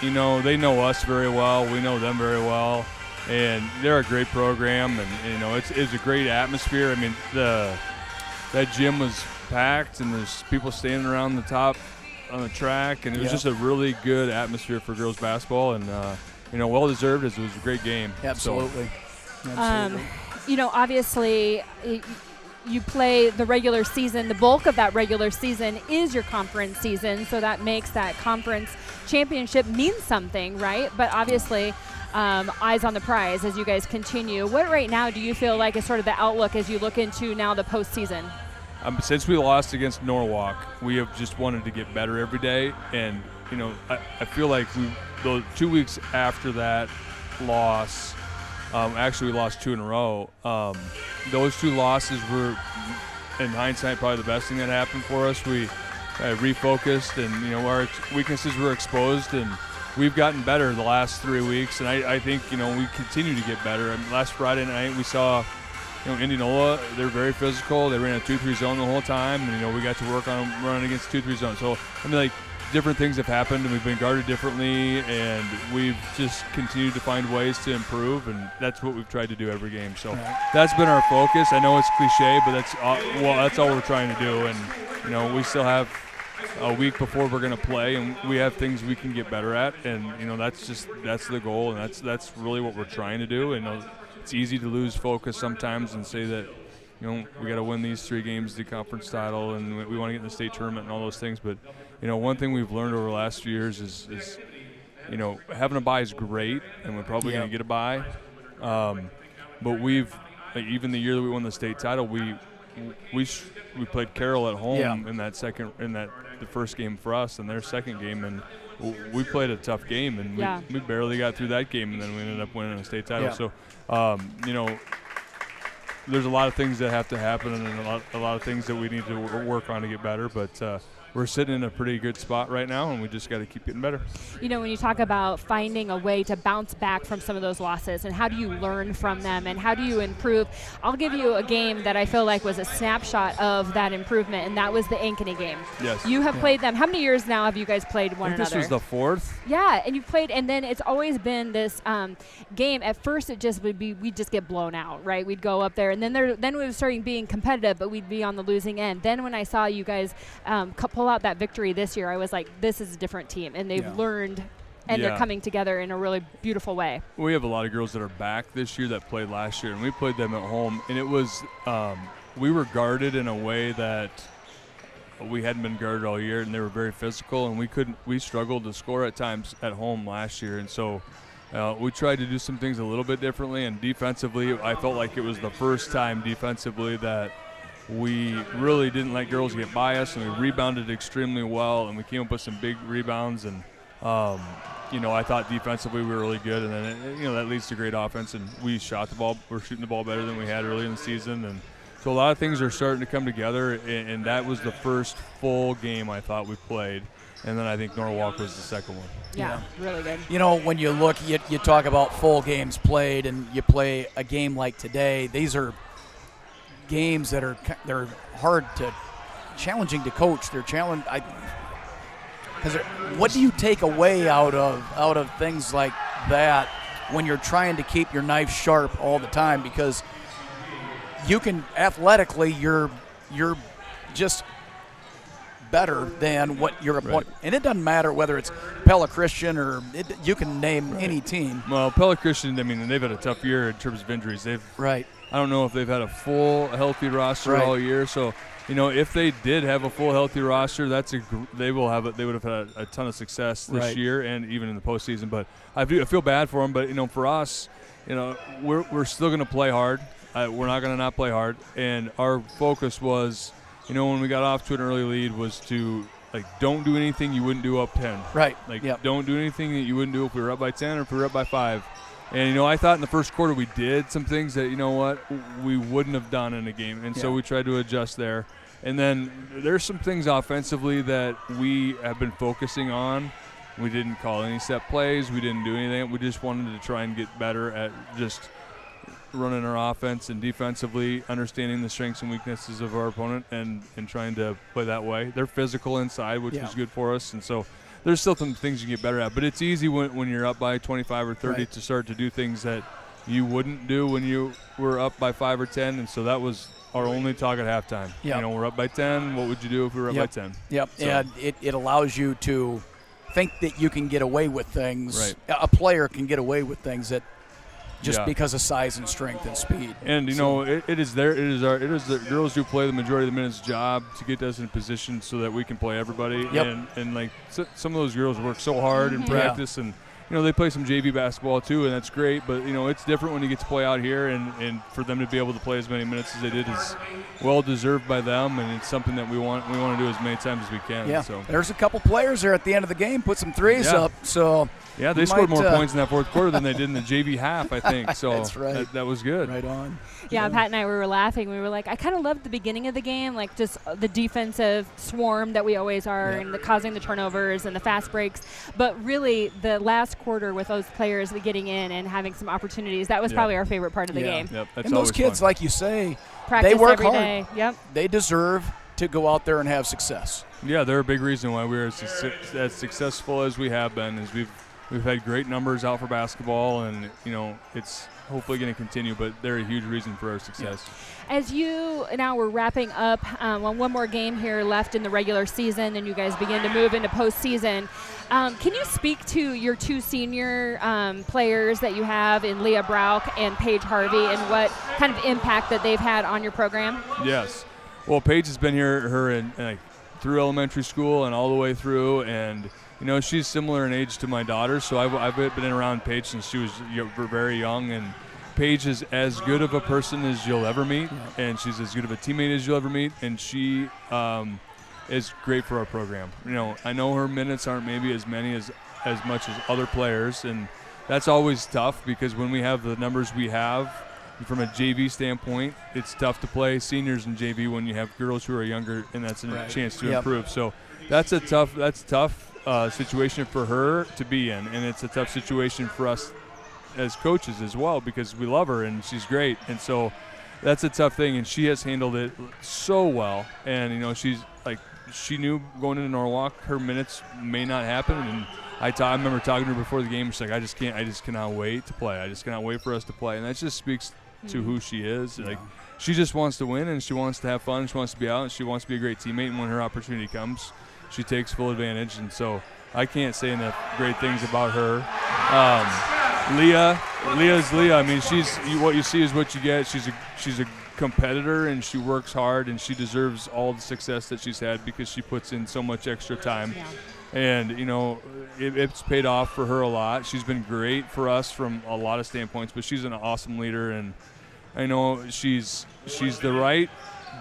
They know us very well. We know them very well. And they're a great program, and it's a great atmosphere. I mean, that gym was packed, and there's people standing around the top on the track, and it was just a really good atmosphere for girls basketball, and well deserved, as it was a great game. Absolutely. Obviously, you play the regular season. The bulk of that regular season is your conference season, so that makes that conference championship mean something, right? But obviously, eyes on the prize as you guys continue. What right now do you feel like is sort of the outlook as you look into now the postseason? Since we lost against Norwalk, we have just wanted to get better every day. And, I feel like the 2 weeks after that loss, actually we lost 2 in a row. Those 2 losses were, in hindsight, probably the best thing that happened for us. We refocused, and, our weaknesses were exposed, and we've gotten better the last 3 weeks. And I think, we continue to get better. I mean, last Friday night we saw Indianola, they're very physical. They ran a 2-3 zone the whole time, and we got to work on them running against 2-3 zone. So different things have happened, and we've been guarded differently, and we've just continued to find ways to improve, and that's what we've tried to do every game. So that's been our focus. I know it's cliche, but that's all we're trying to do. And we still have a week before we're going to play, and we have things we can get better at, and that's the goal, and that's really what we're trying to do. And it's easy to lose focus sometimes and say that, we got to win these 3 games, the conference title, and we want to get in the state tournament and all those things. But, one thing we've learned over the last few years is having a bye is great, and we're probably going to get a bye. But even the year that we won the state title, we played Carroll at home in the first game for us, and their second game, and we played a tough game, and we barely got through that game, and then we ended up winning a state title. So, there's a lot of things that have to happen, and a lot of things that we need to work on to get better. But we're sitting in a pretty good spot right now, and we just got to keep getting better. When you talk about finding a way to bounce back from some of those losses, and how do you learn from them, and how do you improve? I'll give you a game that I feel like was a snapshot of that improvement, and that was the Ankeny game. Yes. You have played them. How many years now have you guys played one another? This was the 4th. Yeah, and you've played, and then it's always been this game. At first, it just would be we'd just get blown out, right? We'd go up there, and then we were starting being competitive, but we'd be on the losing end. Then when I saw you guys pull out that victory this year, I was like, this is a different team, and they've learned, and they're coming together in a really beautiful way. We have a lot of girls that are back this year that played last year, and we played them at home, and it was we were guarded in a way that we hadn't been guarded all year, and they were very physical, and we struggled to score at times at home last year, and so we tried to do some things a little bit differently. And defensively, I felt like it was the first time defensively that we really didn't let girls get by us, and we rebounded extremely well, and we came up with some big rebounds. And I thought defensively we were really good, and then that leads to great offense, and we shot the ball. We're shooting the ball better than we had early in the season, and so a lot of things are starting to come together. And that was the first full game I thought we played, and then I think Norwalk was the second one. Yeah, really good. When you look, you talk about full games played, and you play a game like today. These are games that they're challenging to coach. They're because what do you take away out of things like that when you're trying to keep your knife sharp all the time? Because you can athletically, you're just better than what your opponent, and it doesn't matter whether it's Pella Christian or you can name any team. Well, Pella Christian, they've had a tough year in terms of injuries. I don't know if they've had a full healthy roster all year. So, if they did have a full healthy roster, they would have had a ton of success this year and even in the postseason. But I feel bad for them. But for us, we're still going to play hard. We're not going to not play hard. And our focus was, when we got off to an early lead, was to don't do anything you wouldn't do up 10. Right. Don't do anything that you wouldn't do if we were up by 10 or if we were up by 5. And, I thought in the first quarter we did some things that, we wouldn't have done in a game. And so we tried to adjust there. And then there's some things offensively that we have been focusing on. We didn't call any set plays. We didn't do anything. We just wanted to try and get better at just running our offense and defensively, understanding the strengths and weaknesses of our opponent and trying to play that way. They're physical inside, which was good for us. And so there's still some things you get better at. But it's easy when you're up by 25 or 30 to start to do things that you wouldn't do when you were up by 5 or 10. And so that was our only talk at halftime. We're up by 10. What would you do if we were up by 10? So. And it allows you to think that you can get away with things. A player can get away with things that just because of size and strength and speed. And it is the girls who play the majority of the minutes job to get us in position so that we can play everybody. And some of those girls work so hard in practice, and they play some JV basketball too, and that's great. But it's different when you get to play out here, and for them to be able to play as many minutes as they did is well deserved by them, and it's something that we want to do as many times as we can. Yeah. So There's a couple players there at the end of the game put some threes up. So yeah, they scored more points in that fourth quarter than they did in the JV half, I think. So that's right. That was good. Right on. Yeah, Pat and I, we were laughing. We were like, I kind of loved the beginning of the game, like just the defensive swarm that we always are, and causing the turnovers and the fast breaks. But really, the last quarter with those players getting in and having some opportunities, that was probably our favorite part of the game. Yep, that's and those kids, fun. like you say, Practice they work every hard. day. Yep. They deserve to go out there and have success. Yeah, they're a big reason why we're as successful as we have been. Is we've had great numbers out for basketball, and it's hopefully going to continue, but they're a huge reason for our success. As we're wrapping up one more game here left in the regular season, and you guys begin to move into postseason. Can you speak to your two senior players that you have in Leah Brauch and Paige Harvey, and what kind of impact that they've had on your program? Yes. Well, Paige has been here through elementary school and all the way through, and she's similar in age to my daughter, so I've been around Paige since she was very young, and Paige is as good of a person as you'll ever meet, and she's as good of a teammate as you'll ever meet, and she is great for our program. I know her minutes aren't maybe as much as other players, and that's always tough because when we have the numbers we have from a JV standpoint, it's tough to play seniors in JV when you have girls who are younger, and that's a chance to improve. So that's a tough situation for her to be in, and it's a tough situation for us as coaches as well because we love her and she's great, and so that's a tough thing, and she has handled it so well. And she knew going into Norwalk her minutes may not happen, and I remember talking to her before the game. She's like, I just cannot wait to play. I just cannot wait for us to play, and that just speaks to who she is. Like, she just wants to win, and she wants to have fun. She wants to be out, and she wants to be a great teammate. And when her opportunity comes, she takes full advantage. And so I can't say enough great things about her. Leah's Leah. I mean, what you see is what you get. She's a competitor, and she works hard, and she deserves all the success that she's had because she puts in so much extra time. Yeah. And it's paid off for her a lot. She's been great for us from a lot of standpoints, but she's an awesome leader, and I know she's the right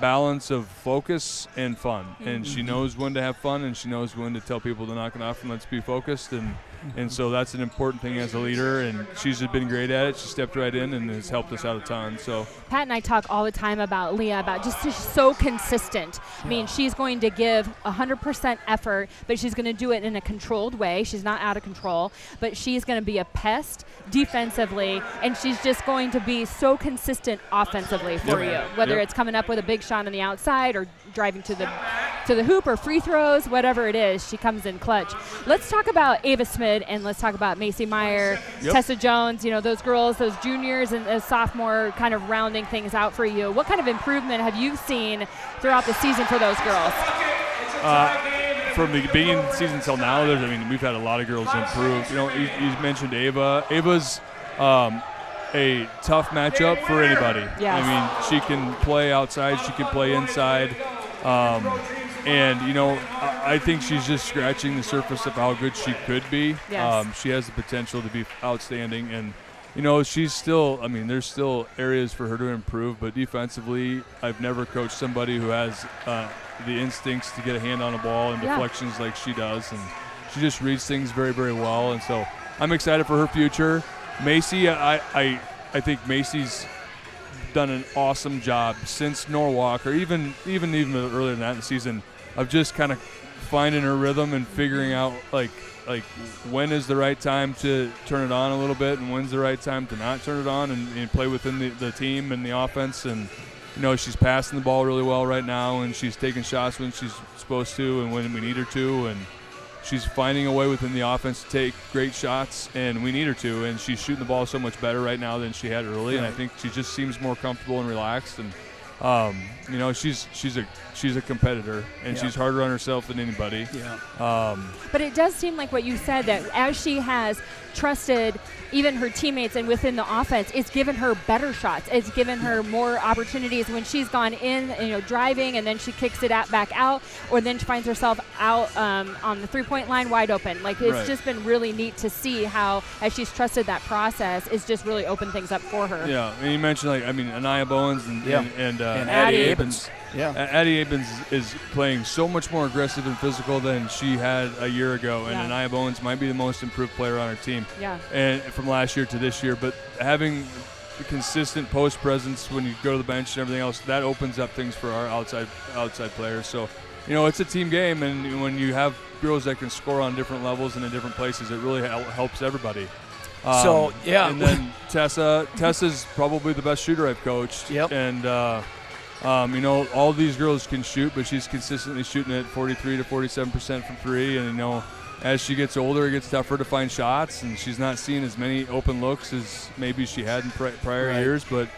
balance of focus and fun, and she knows when to have fun, and she knows when to tell people to knock it off and let's be focused, and so that's an important thing as a leader, and she's been great at it. She stepped right in and has helped us out a ton. So Pat and I talk all the time about Leah, about just she's so consistent. I mean, she's going to give 100% effort, but she's going to do it in a controlled way. She's not out of control, but she's going to be a pest defensively, and she's just going to be so consistent offensively for you, whether it's coming up with a big shot on the outside or driving to the hoop or free throws, whatever it is, she comes in clutch. Let's talk about Ava Smid, and let's talk about Macy Meyer, Tessa Jones, those girls, those juniors and a sophomore, kind of rounding things out for you. What kind of improvement have you seen throughout the season for those girls? From the beginning of the season till now, we've had a lot of girls improve. You mentioned Ava. Ava's a tough matchup for anybody. Yes. I mean, she can play outside, she can play inside. And, I think she's just scratching the surface of how good she could be. Yes. She has the potential to be outstanding. And, she's still, there's still areas for her to improve. But defensively, I've never coached somebody who has the instincts to get a hand on a ball and deflections like she does. And she just reads things very, very well. And so I'm excited for her future. Macy, I think Macy's done an awesome job since Norwalk, or even earlier than that in the season, of just kind of finding her rhythm and figuring out like when is the right time to turn it on a little bit and when's the right time to not turn it on and play within the team and the offense. And she's passing the ball really well right now, and she's taking shots when she's supposed to and when we need her to, and she's finding a way within the offense to take great shots, and we need her to, and she's shooting the ball so much better right now than she had early, and I think she just seems more comfortable and relaxed, and she's a competitor, and she's harder on herself than anybody. But it does seem like what you said, that as she has trusted even her teammates and within the offense, it's given her better shots. It's given her more opportunities when she's gone in, driving, and then she kicks it back out, or then she finds herself out on the three-point line wide open. Like, it's just been really neat to see how, as she's trusted that process, it's just really opened things up for her. Yeah, and you mentioned, Anaya Bowens and Addie Abens. Yeah, Addie Abens is playing so much more aggressive and physical than she had a year ago, and Anaya Bowens might be the most improved player on her team. Yeah, and from last year to this year, but having the consistent post presence when you go to the bench and everything else, that opens up things for our outside players. So, it's a team game, and when you have girls that can score on different levels and in different places, it really helps everybody. And then Tessa's probably the best shooter I've coached. Yep. And all these girls can shoot, but she's consistently shooting at 43 to 47% from three. And as she gets older, it gets tougher to find shots, and she's not seeing as many open looks as maybe she had in prior years. But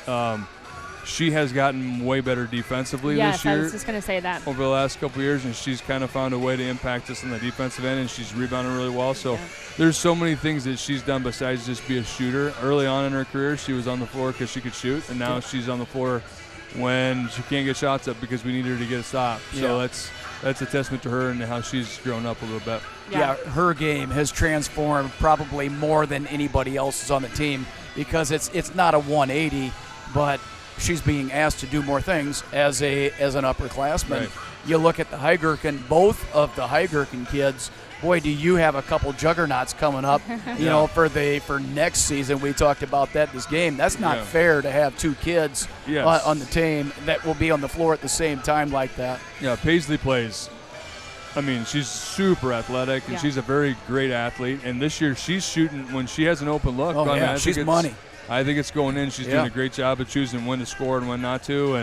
she has gotten way better defensively this year. Yes, I was just going to say that. Over the last couple of years, and she's kind of found a way to impact us on the defensive end, and she's rebounding really well. So there's so many things that she's done besides just be a shooter. Early on in her career, she was on the floor because she could shoot, and now she's on the floor when she can't get shots up because we need her to get a stop. So that's a testament to her and how she's grown up a little bit. Yeah, her game has transformed probably more than anybody else's on the team because it's not a 180, but she's being asked to do more things as an upperclassman. Right. You look at the Heigurken, both of the Heigurken kids. Boy, do you have a couple juggernauts coming up, for next season. We talked about that this game. That's not fair to have two kids on the team that will be on the floor at the same time like that. Yeah, Paisley plays. She's super athletic, and she's a very great athlete. And this year she's shooting when she has an open look. She's money. I think it's going in. She's doing a great job of choosing when to score and when not to.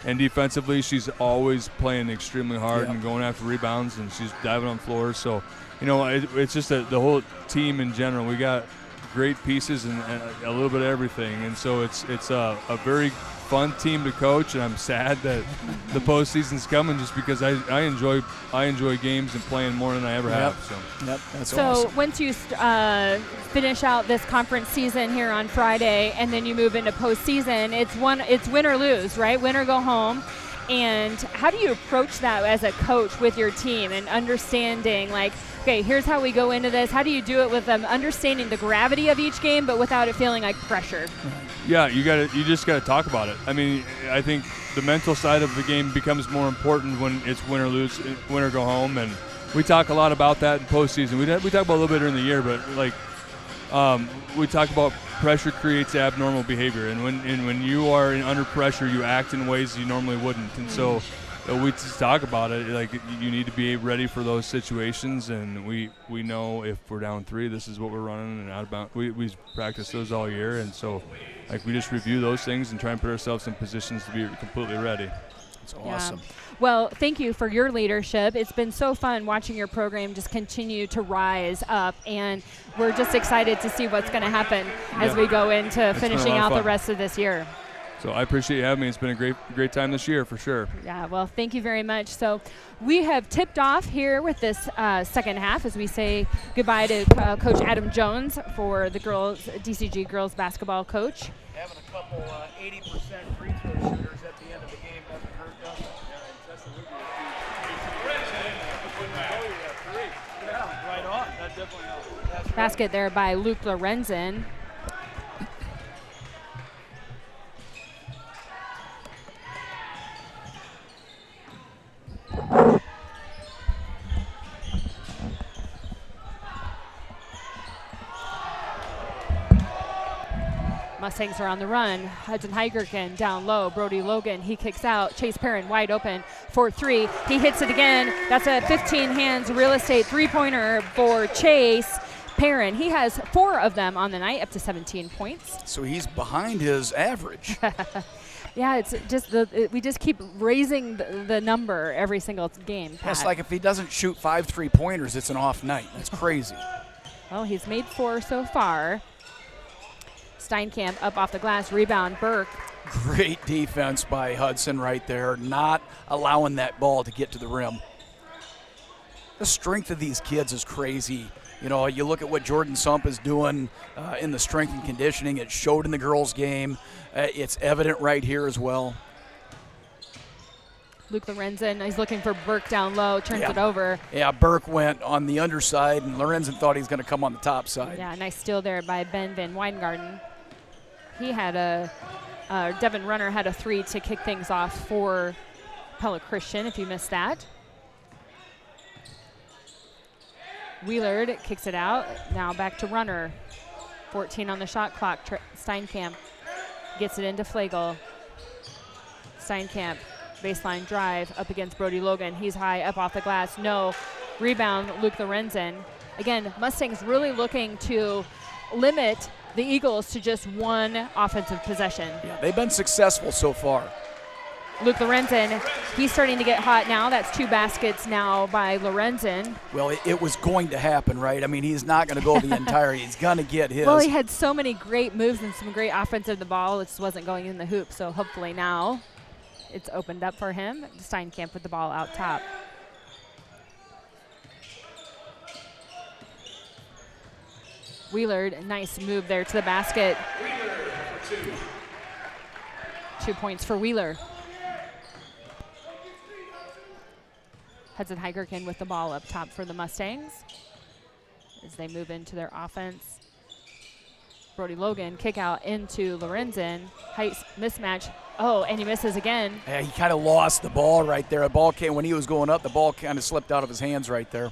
And defensively, she's always playing extremely hard and going after rebounds, and she's diving on floors. So, it's just the whole team in general. We got great pieces and a little bit of everything. And so it's a very fun team to coach, and I'm sad that the postseason's coming just because I enjoy games and playing more than I ever have. That's awesome. Once you finish out this conference season here on Friday, and then you move into postseason, it's win or lose, right? Win or go home. And how do you approach that as a coach with your team and understanding, okay, here's how we go into this? How do you do it with them understanding the gravity of each game, but without it feeling like pressure? Yeah, you just got to talk about it. I think the mental side of the game becomes more important when it's win or lose, win or go home, and we talk a lot about that in postseason. We talk about a little bit during the year, but we talk about pressure creates abnormal behavior, and when you are under pressure, you act in ways you normally wouldn't, and so we just talk about it. You need to be ready for those situations, and we know if we're down 3, this is what we're running, and out of bounds. We practice those all year, and so we just review those things and try and put ourselves in positions to be completely ready. That's awesome. Well, thank you for your leadership. It's been so fun watching your program just continue to rise up, and we're just excited to see what's going to happen as we go into finishing out the rest of this year. So I appreciate you having me. It's been a great time this year for sure. Yeah, well, thank you very much. So we have tipped off here with this second half as we say goodbye to Coach Adam Jones for the DCG girls basketball coach. Having a couple 80% free throw shooters at the end of the game doesn't hurt, does it? Yeah, right on. That definitely helps. Basket there by Luke Lorenzen. Mustangs are on the run. Hudson Heigurken down low. Brody Logan, he kicks out. Chase Perrin wide open for 3. He hits it again. That's a 15 hands real estate three-pointer for Chase Perrin. He has 4 of them on the night, up to 17 points. So he's behind his average. Yeah, it's just we just keep raising the number every single game. It's like if he doesn't shoot 5 3-pointers, it's an off night. That's crazy. Well, he's made 4 so far. Steinkamp up off the glass, rebound, Burke. Great defense by Hudson right there, not allowing that ball to get to the rim. The strength of these kids is crazy. You know, you look at what Jordan Sump is doing in the strength and conditioning. It showed in the girls' game. It's evident right here as well. Luke Lorenzen, he's looking for Burke down low, turns it over. Yeah, Burke went on the underside, and Lorenzen thought he was going to come on the top side. Yeah, nice steal there by Ben Van Weingarten. He had Devin Runner had a 3 to kick things off for Pella Christian, if you missed that. Wheelard kicks it out. Now back to Runner. 14 on the shot clock. Steinkamp gets it into Flagel. Steinkamp. Baseline drive up against Brody Logan. He's high up off the glass. No. Rebound, Luke Lorenzen. Again, Mustangs really looking to limit the Eagles to just one offensive possession. Yeah, they've been successful so far. Luke Lorenzen, he's starting to get hot now. That's 2 baskets now by Lorenzen. Well, it was going to happen, right? I mean, he's not going to go the entire. He's going to get his. Well, he had so many great moves and some great offensive. The ball just wasn't going in the hoop, so hopefully now it's opened up for him. Steinkamp with the ball out top. Wheelard, nice move there to the basket. 2 points for Wheeler. Hudson Heigerken with the ball up top for the Mustangs as they move into their offense. Brody Logan kick out into Lorenzen. Height mismatch. Oh, and he misses again. Yeah, he kind of lost the ball right there. The ball came when he was going up. The ball kind of slipped out of his hands right there.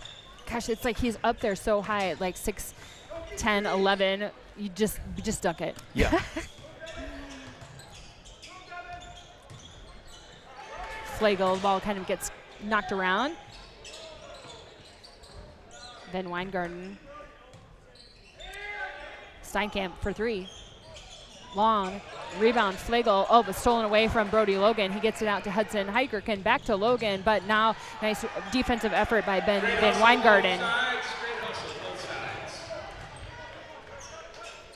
Gosh, it's like he's up there so high at like 6'10", 11. You just dunk it. Yeah. Flagel, the ball kind of gets knocked around. Then Weingarten. Steinkamp for 3. Long. Rebound, Flagel. Oh, but stolen away from Brody Logan. He gets it out to Hudson Heigerken. Back to Logan, but now nice defensive effort by Ben Weingarten.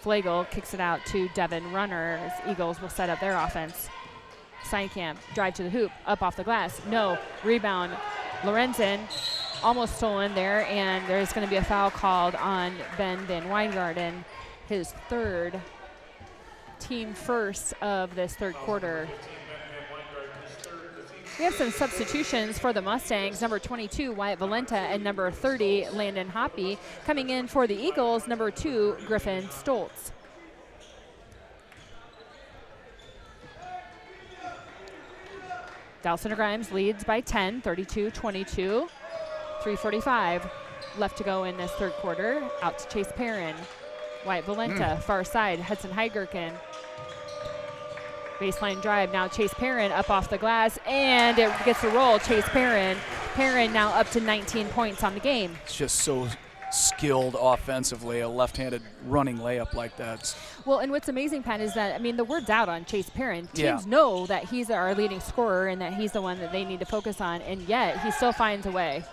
Flagel kicks it out to Devin Runner as Eagles will set up their offense. Steinkamp, drive to the hoop, up off the glass. No. Rebound. Lorenzen almost stolen there, and there's going to be a foul called on Ben Van Weingarten, his third, team first of this third quarter. We have some substitutions for the Mustangs. Number 22, Wyatt Valenta, and number 30, Landon Hoppy. Coming in for the Eagles, number 2, Griffin Stoltz. Dallas Center Grimes leads by 10, 32-22. 3:45 left to go in this third quarter. Out to Chase Perrin. Wyatt Valenta, far side, Hudson Heigerken. Baseline drive, now Chase Perrin up off the glass, and it gets a roll. Chase Perrin. Perrin now up to 19 points on the game. It's just so skilled offensively, a left-handed running layup like that. Well, and what's amazing, Pat, is that, I mean, the word's out on Chase Perrin. Teams Yeah. know that he's our leading scorer and that he's the one that they need to focus on, and yet he still finds a way.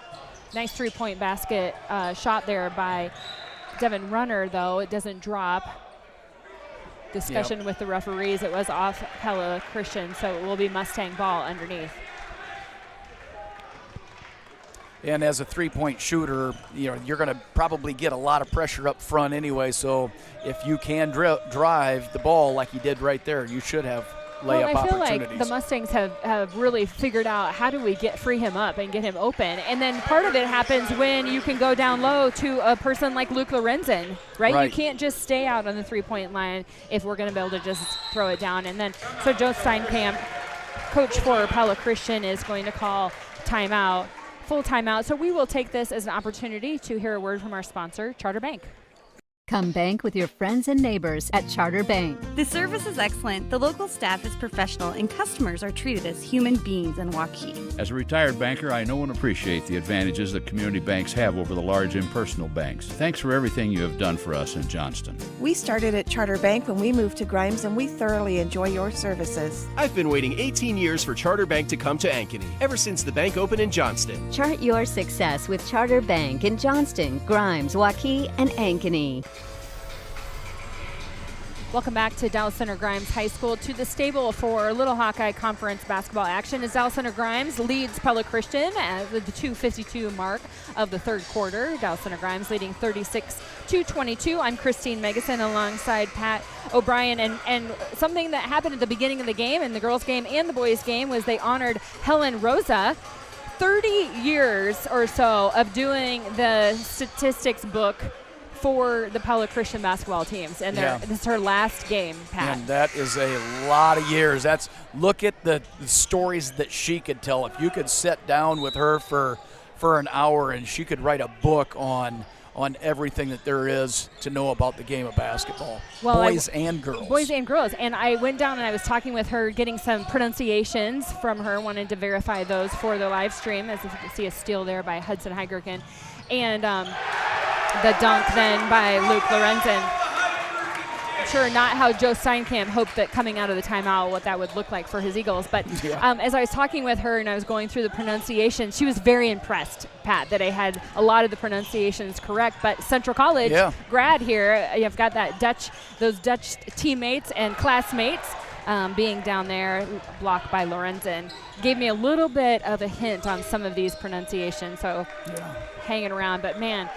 Nice three-point basket shot there by Devin Runner, though. It doesn't drop. Discussion with the referees. It was off Pella Christian, so it will be Mustang ball underneath. And as a three-point shooter, you know, you're going to probably get a lot of pressure up front anyway. So if you can drive the ball like you did right there, you should have layup I feel opportunities. like the Mustangs have really figured out how do we free him up and get him open. And then part of it happens when you can go down low to a person like Luke Lorenzen, right? You can't just stay out on the three-point line if we're going to be able to just throw it down. And then so Joe Steinkamp, coach for Pella Christian, is going to call timeout. Full timeout. So we will take this as an opportunity to hear a word from our sponsor, Charter Bank. Come bank with your friends and neighbors at Charter Bank. The service is excellent, the local staff is professional, and customers are treated as human beings in Waukee. As a retired banker, I know and appreciate the advantages that community banks have over the large impersonal banks. Thanks for everything you have done for us in Johnston. We started at Charter Bank when we moved to Grimes, and we thoroughly enjoy your services. I've been waiting 18 years for Charter Bank to come to Ankeny, ever since the bank opened in Johnston. Chart your success with Charter Bank in Johnston, Grimes, Waukee, and Ankeny. Welcome back to Dallas Center Grimes High School, to the stable for Little Hawkeye Conference basketball action as Dallas Center Grimes leads Pella Christian at the 2:52 mark of the third quarter. Dallas Center Grimes leading 36-22. I'm Christine Megason alongside Pat O'Brien, and something that happened at the beginning of the game, in the girls game and the boys game, was they honored Helen Rosa. 30 years or so of doing the statistics book for the Pella Christian basketball teams, and this is her last game, Pat. And that is a lot of years. Look at the stories that she could tell. If you could sit down with her for an hour, and she could write a book on everything that there is to know about the game of basketball, boys and girls. Boys and girls. And I went down and I was talking with her, getting some pronunciations from her, wanted to verify those for the live stream, as you can see a steal there by Hudson Heigerken. And the dunk then by Luke Lorenzen. I'm sure not how Joe Steinkamp hoped that coming out of the timeout what that would look like for his Eagles. But as I was talking with her and I was going through the pronunciation, she was very impressed, Pat, that I had a lot of the pronunciations correct. But Central College grad here, you've got those Dutch teammates and classmates being down there, blocked by Lorenzen. Gave me a little bit of a hint on some of these pronunciations, so hanging around. But man,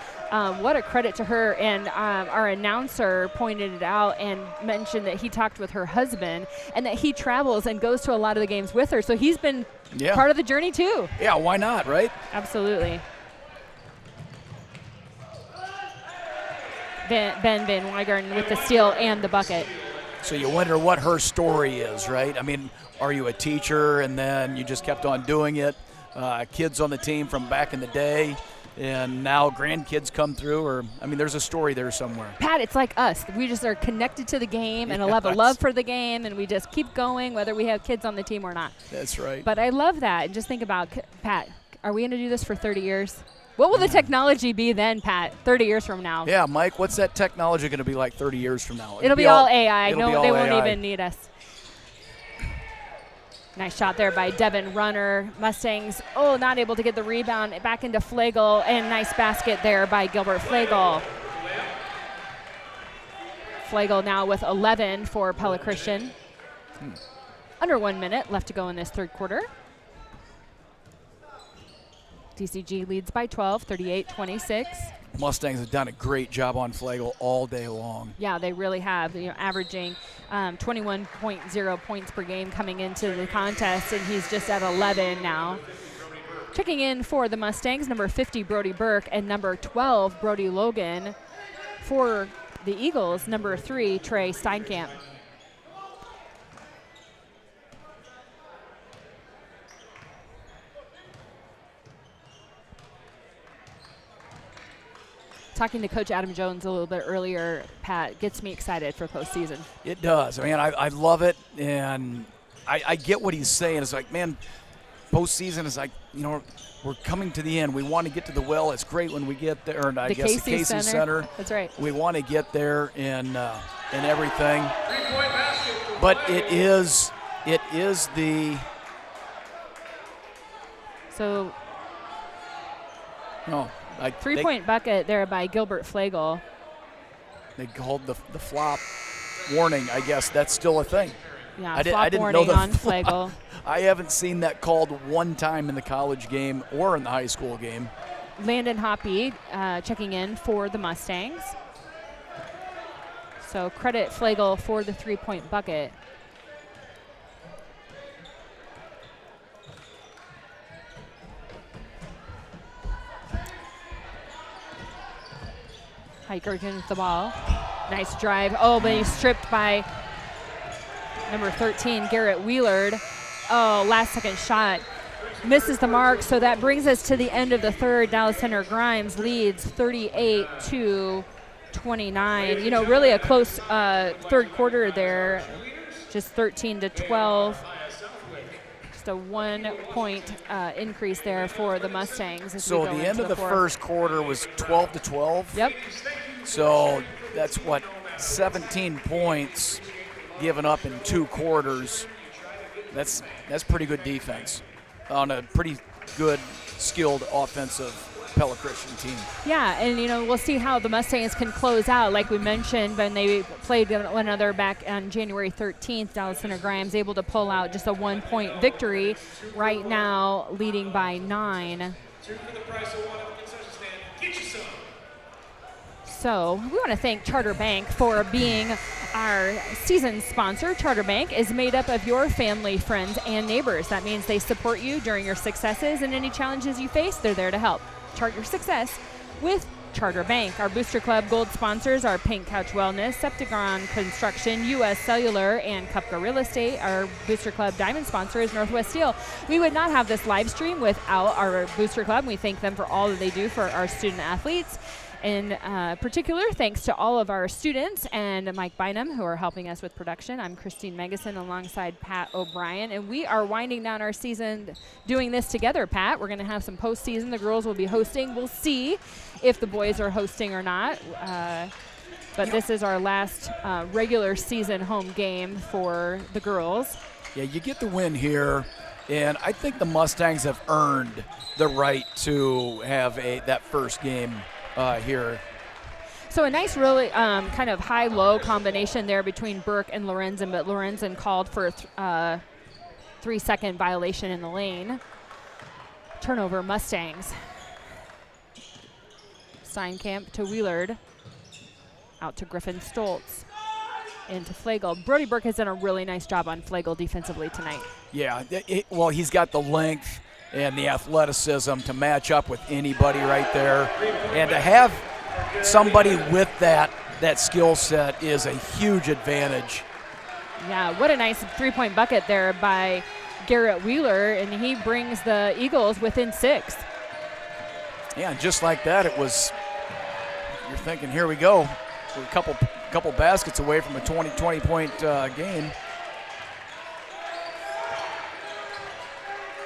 what a credit to her. And our announcer pointed it out and mentioned that he talked with her husband and that he travels and goes to a lot of the games with her. So he's been part of the journey too. Yeah, why not, right? Absolutely. Ben Van Weygarten with the steal and the bucket. So you wonder what her story is, right? I mean, are you a teacher and then you just kept on doing it? Kids on the team from back in the day, and now grandkids come through, or, I mean, there's a story there somewhere. Pat, it's like us. We just are connected to the game and have a love for the game, and we just keep going whether we have kids on the team or not. That's right. But I love that. And just think about, Pat, are we going to do this for 30 years? What will the technology be then, Pat, 30 years from now? Yeah, Mike, what's that technology going to be like 30 years from now? It'll be all AI. No, they won't even need us. Nice shot there by Devin Runner. Mustangs, not able to get the rebound. Back into Flagel, and nice basket there by Gilbert Flagel. Flagel now with 11 for Pella Christian. Under 1 minute left to go in this third quarter. DCG leads by 12, 38-26. Mustangs have done a great job on Flagel all day long. Yeah, they really have. Averaging 21.0 points per game coming into the contest, and he's just at 11 now. Checking in for the Mustangs, number 50, Brody Burke, and number 12, Brody Logan. For the Eagles, number 3, Trey Steinkamp. Talking to Coach Adam Jones a little bit earlier, Pat, gets me excited for postseason. It does. I mean, I love it, and I get what he's saying. It's like, man, postseason is like, we're coming to the end. We want to get to the well. It's great when we get there, and the Casey Center. That's right. We want to get there and everything. But it is the. So. No. Three-point bucket there by Gilbert Flagel. They called the flop warning. I guess that's still a thing. Yeah, I didn't warning know on Flagel. I haven't seen that called one time in the college game or in the high school game. Landon Hoppy checking in for the Mustangs. So credit Flagel for the three-point bucket. Heigerken with the ball. Nice drive. But he's stripped by number 13, Garrett Wheelard. Last second shot. Misses the mark, so that brings us to the end of the third. Dallas Center Grimes leads 38-29. Really a close third quarter there. Just 13-12. Just a 1 point increase there for the Mustangs. So the end of the first quarter was 12-12. Yep. So that's 17 points given up in 2 quarters. That's pretty good defense on a pretty good, skilled offensive Pella Christian team. Yeah, and we'll see how the Mustangs can close out. Like we mentioned, when they played one another back on January 13th, Dallas Center Grimes able to pull out just a 1-point victory. Right now, leading by 9. So we want to thank Charter Bank for being our season sponsor. Charter Bank is made up of your family, friends, and neighbors. That means they support you during your successes and any challenges you face. They're there to help. Chart your success with Charter Bank. Our Booster Club Gold sponsors are Pink Couch Wellness, Septagon Construction, U.S. Cellular, and Kupka Real Estate. Our Booster Club Diamond sponsor is Northwest Steel. We would not have this live stream without our Booster Club. We thank them for all that they do for our student athletes. In particular, thanks to all of our students and Mike Bynum, who are helping us with production. I'm Christine Megason alongside Pat O'Brien, and we are winding down our season doing this together, Pat. We're going to have some postseason. The girls will be hosting. We'll see if the boys are hosting or not. But this is our last regular season home game for the girls. Yeah, you get the win here, and I think the Mustangs have earned the right to have that first game here. So a nice, really kind of high-low combination there between Burke and Lorenzen, but Lorenzen called for a 3-second violation in the lane. Turnover, Mustangs. Steinkamp to Wheelard. Out to Griffin Stoltz. Into Flagel. Brody Burke has done a really nice job on Flagel defensively tonight. Yeah, well, he's got the length and the athleticism to match up with anybody right there. And to have somebody with that skill set is a huge advantage. Yeah, what a nice 3-point bucket there by Garrett Wheeler, and he brings the Eagles within 6. Yeah, just like that, it was, you're thinking, here we go. We're a couple baskets away from a 20-point game.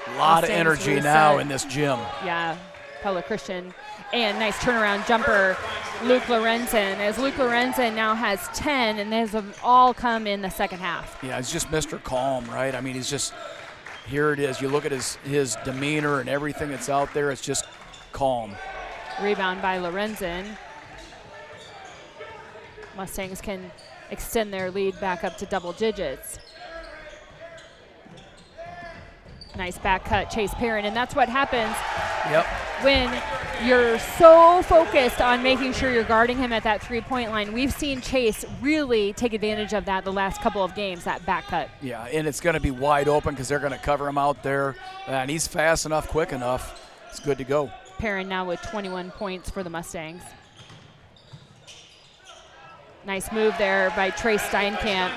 A lot of energy now in this gym. Yeah, Pella Christian. And nice turnaround jumper, Luke Lorenzen. As Luke Lorenzen now has 10, and those have all come in the second half. Yeah, he's just Mr. Calm, right? I mean, he's just, here it is. You look at his demeanor and everything that's out there, it's just calm. Rebound by Lorenzen. Mustangs can extend their lead back up to double digits. Nice back cut, Chase Perrin, and that's what happens when you're so focused on making sure you're guarding him at that 3-point line. We've seen Chase really take advantage of that the last couple of games, that back cut. Yeah, and it's going to be wide open because they're going to cover him out there, and he's fast enough, quick enough. It's good to go. Perrin now with 21 points for the Mustangs. Nice move there by Trey Steinkamp.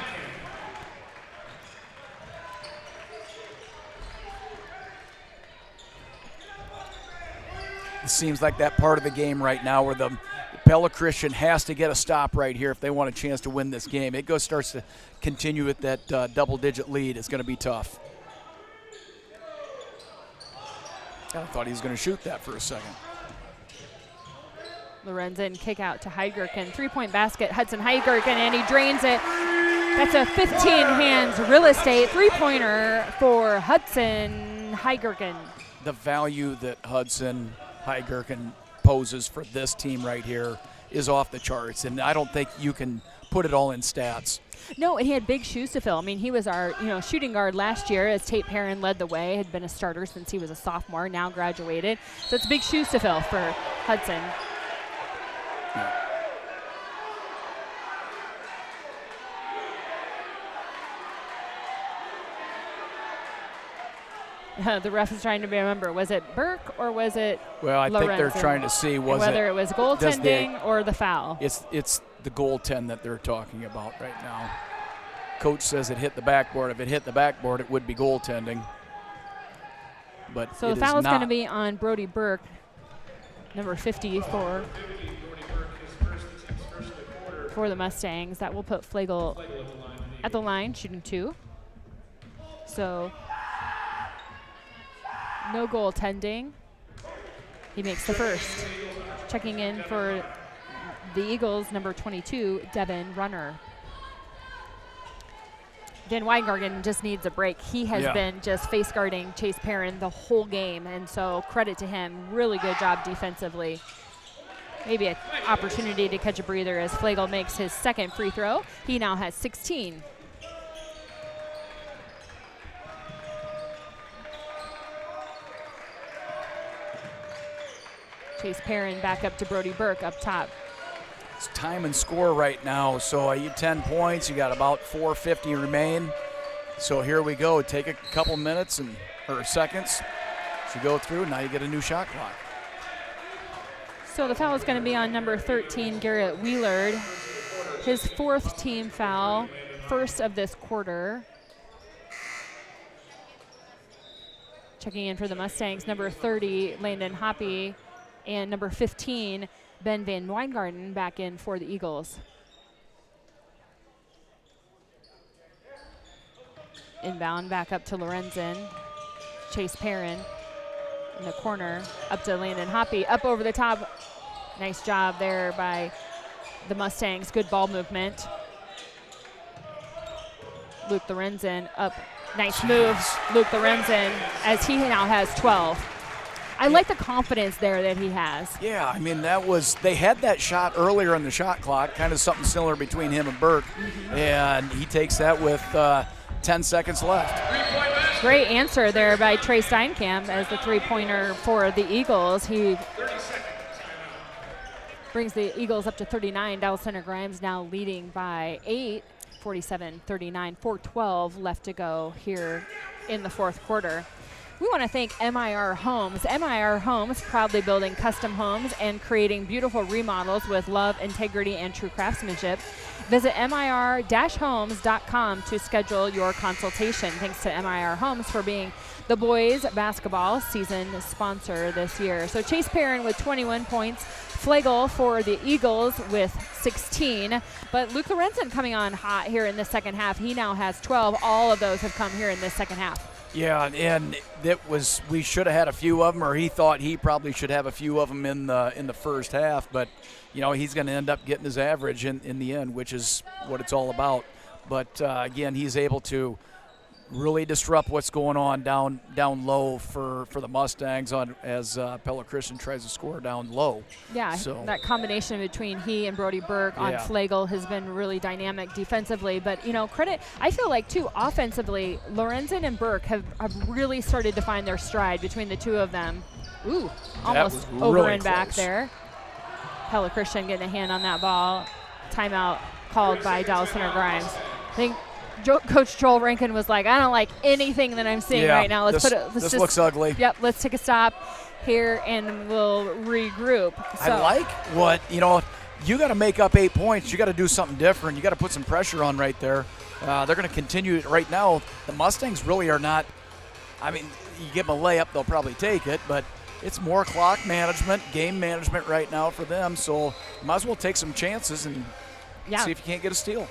It seems like that part of the game right now where the Pella Christian has to get a stop right here if they want a chance to win this game. It starts to continue with that double-digit lead. It's going to be tough. I thought he was going to shoot that for a second. Lorenzen kick out to Heidgerken. 3-point basket, Hudson Heidgerken, and he drains it. That's a 15 hands real estate 3-pointer for Hudson Heidgerken. The value that Hudson Heidgerken poses for this team right here is off the charts, and I don't think you can put it all in stats. No, and he had big shoes to fill. I mean, he was our shooting guard last year as Tate Perrin led the way, had been a starter since he was a sophomore, now graduated. So it's big shoes to fill for Hudson. The ref is trying to remember, was it Burke or was it Well, I think they're Lorenzen? trying to see whether it was goaltending or the foul. It's the goaltend that they're talking about right now. Coach says it hit the backboard. If it hit the backboard, it would be goaltending. But so the foul is going to be on Brody Burke, number 54, for the Mustangs. That will put Flagel at the line, shooting 2. So no goaltending. He makes the first. Checking in for the Eagles, number 22, Devin Runner. Van Weingarten just needs a break. He has been just face guarding Chase Perrin the whole game, and so credit to him. Really good job defensively. Maybe an opportunity to catch a breather as Flagel makes his second free throw. He now has 16. Chase Perrin back up to Brody Burke up top. It's time and score right now. So you 10 points. You got about 4:50 remain. So here we go. Take a couple minutes or seconds to go through. Now you get a new shot clock. So the foul is going to be on number 13, Garrett Wheelard. His fourth team foul, first of this quarter. Checking in for the Mustangs, number 30, Landon Hoppy, and number 15, Ben Van Weingarten back in for the Eagles. Inbound back up to Lorenzen. Chase Perrin in the corner, up to Landon Hoppy, up over the top. Nice job there by the Mustangs. Good ball movement. Luke Lorenzen up. Nice move, Luke Lorenzen, as he now has 12. I like the confidence there that he has. Yeah, I mean, they had that shot earlier in the shot clock, kind of something similar between him and Burke, and he takes that with 10 seconds left. Great answer there by Trey Steinkamp as the three-pointer for the Eagles. He brings the Eagles up to 39. Dallas Center Grimes now leading by 8, 47-39, 4:12 left to go here in the fourth quarter. We want to thank MIR Homes. MIR Homes, proudly building custom homes and creating beautiful remodels with love, integrity, and true craftsmanship. Visit MIR-homes.com to schedule your consultation. Thanks to MIR Homes for being the boys basketball season sponsor this year. So Chase Perrin with 21 points. Flagel for the Eagles with 16. But Luke Lorenzen coming on hot here in the second half. He now has 12. All of those have come here in this second half. Yeah, and we should have had a few of them, or he thought he probably should have a few of them in the first half. But he's going to end up getting his average in the end, which is what it's all about. But again, he's able to really disrupt what's going on down low for the Mustangs as Pella Christian tries to score down low. Yeah, so that combination between he and Brody Burke on Flagel has been really dynamic defensively. But, credit, I feel like, too, offensively, Lorenzen and Burke have really started to find their stride between the two of them. Ooh, almost over really and close. Back there. Pella Christian getting a hand on that ball. Timeout called by Dallas Center Grimes. I think Coach Joel Rankin was like, I don't like anything that I'm seeing right now. This looks ugly. Yep, let's take a stop here and we'll regroup. So I like what, you got to make up 8 points. You got to do something different. You got to put some pressure on right there. They're going to continue right now. The Mustangs really are not, you give them a layup, they'll probably take it, but it's more clock management, game management right now for them. So you might as well take some chances and see if you can't get a steal.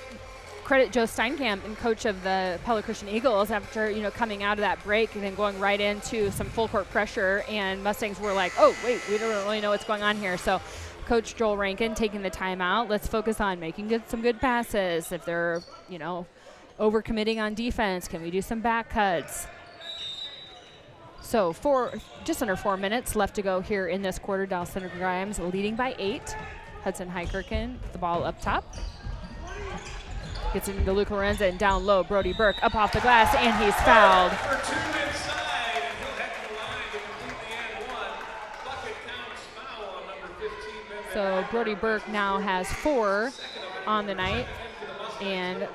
Credit Joe Steinkamp and coach of the Pella Christian Eagles after coming out of that break and then going right into some full court pressure, and Mustangs were like, oh wait, we don't really know what's going on here. So Coach Joel Rankin taking the timeout. Let's focus on making some good passes. If they're overcommitting on defense, can we do some back cuts? So just under 4 minutes left to go here in this quarter. Dallas Center Grimes leading by 8. Hudson Heikerken, the ball up top. Gets into Luke Lorenzen and down low. Brody Burke up off the glass, and he's fouled. So Brody Burke now has 4 on the night, and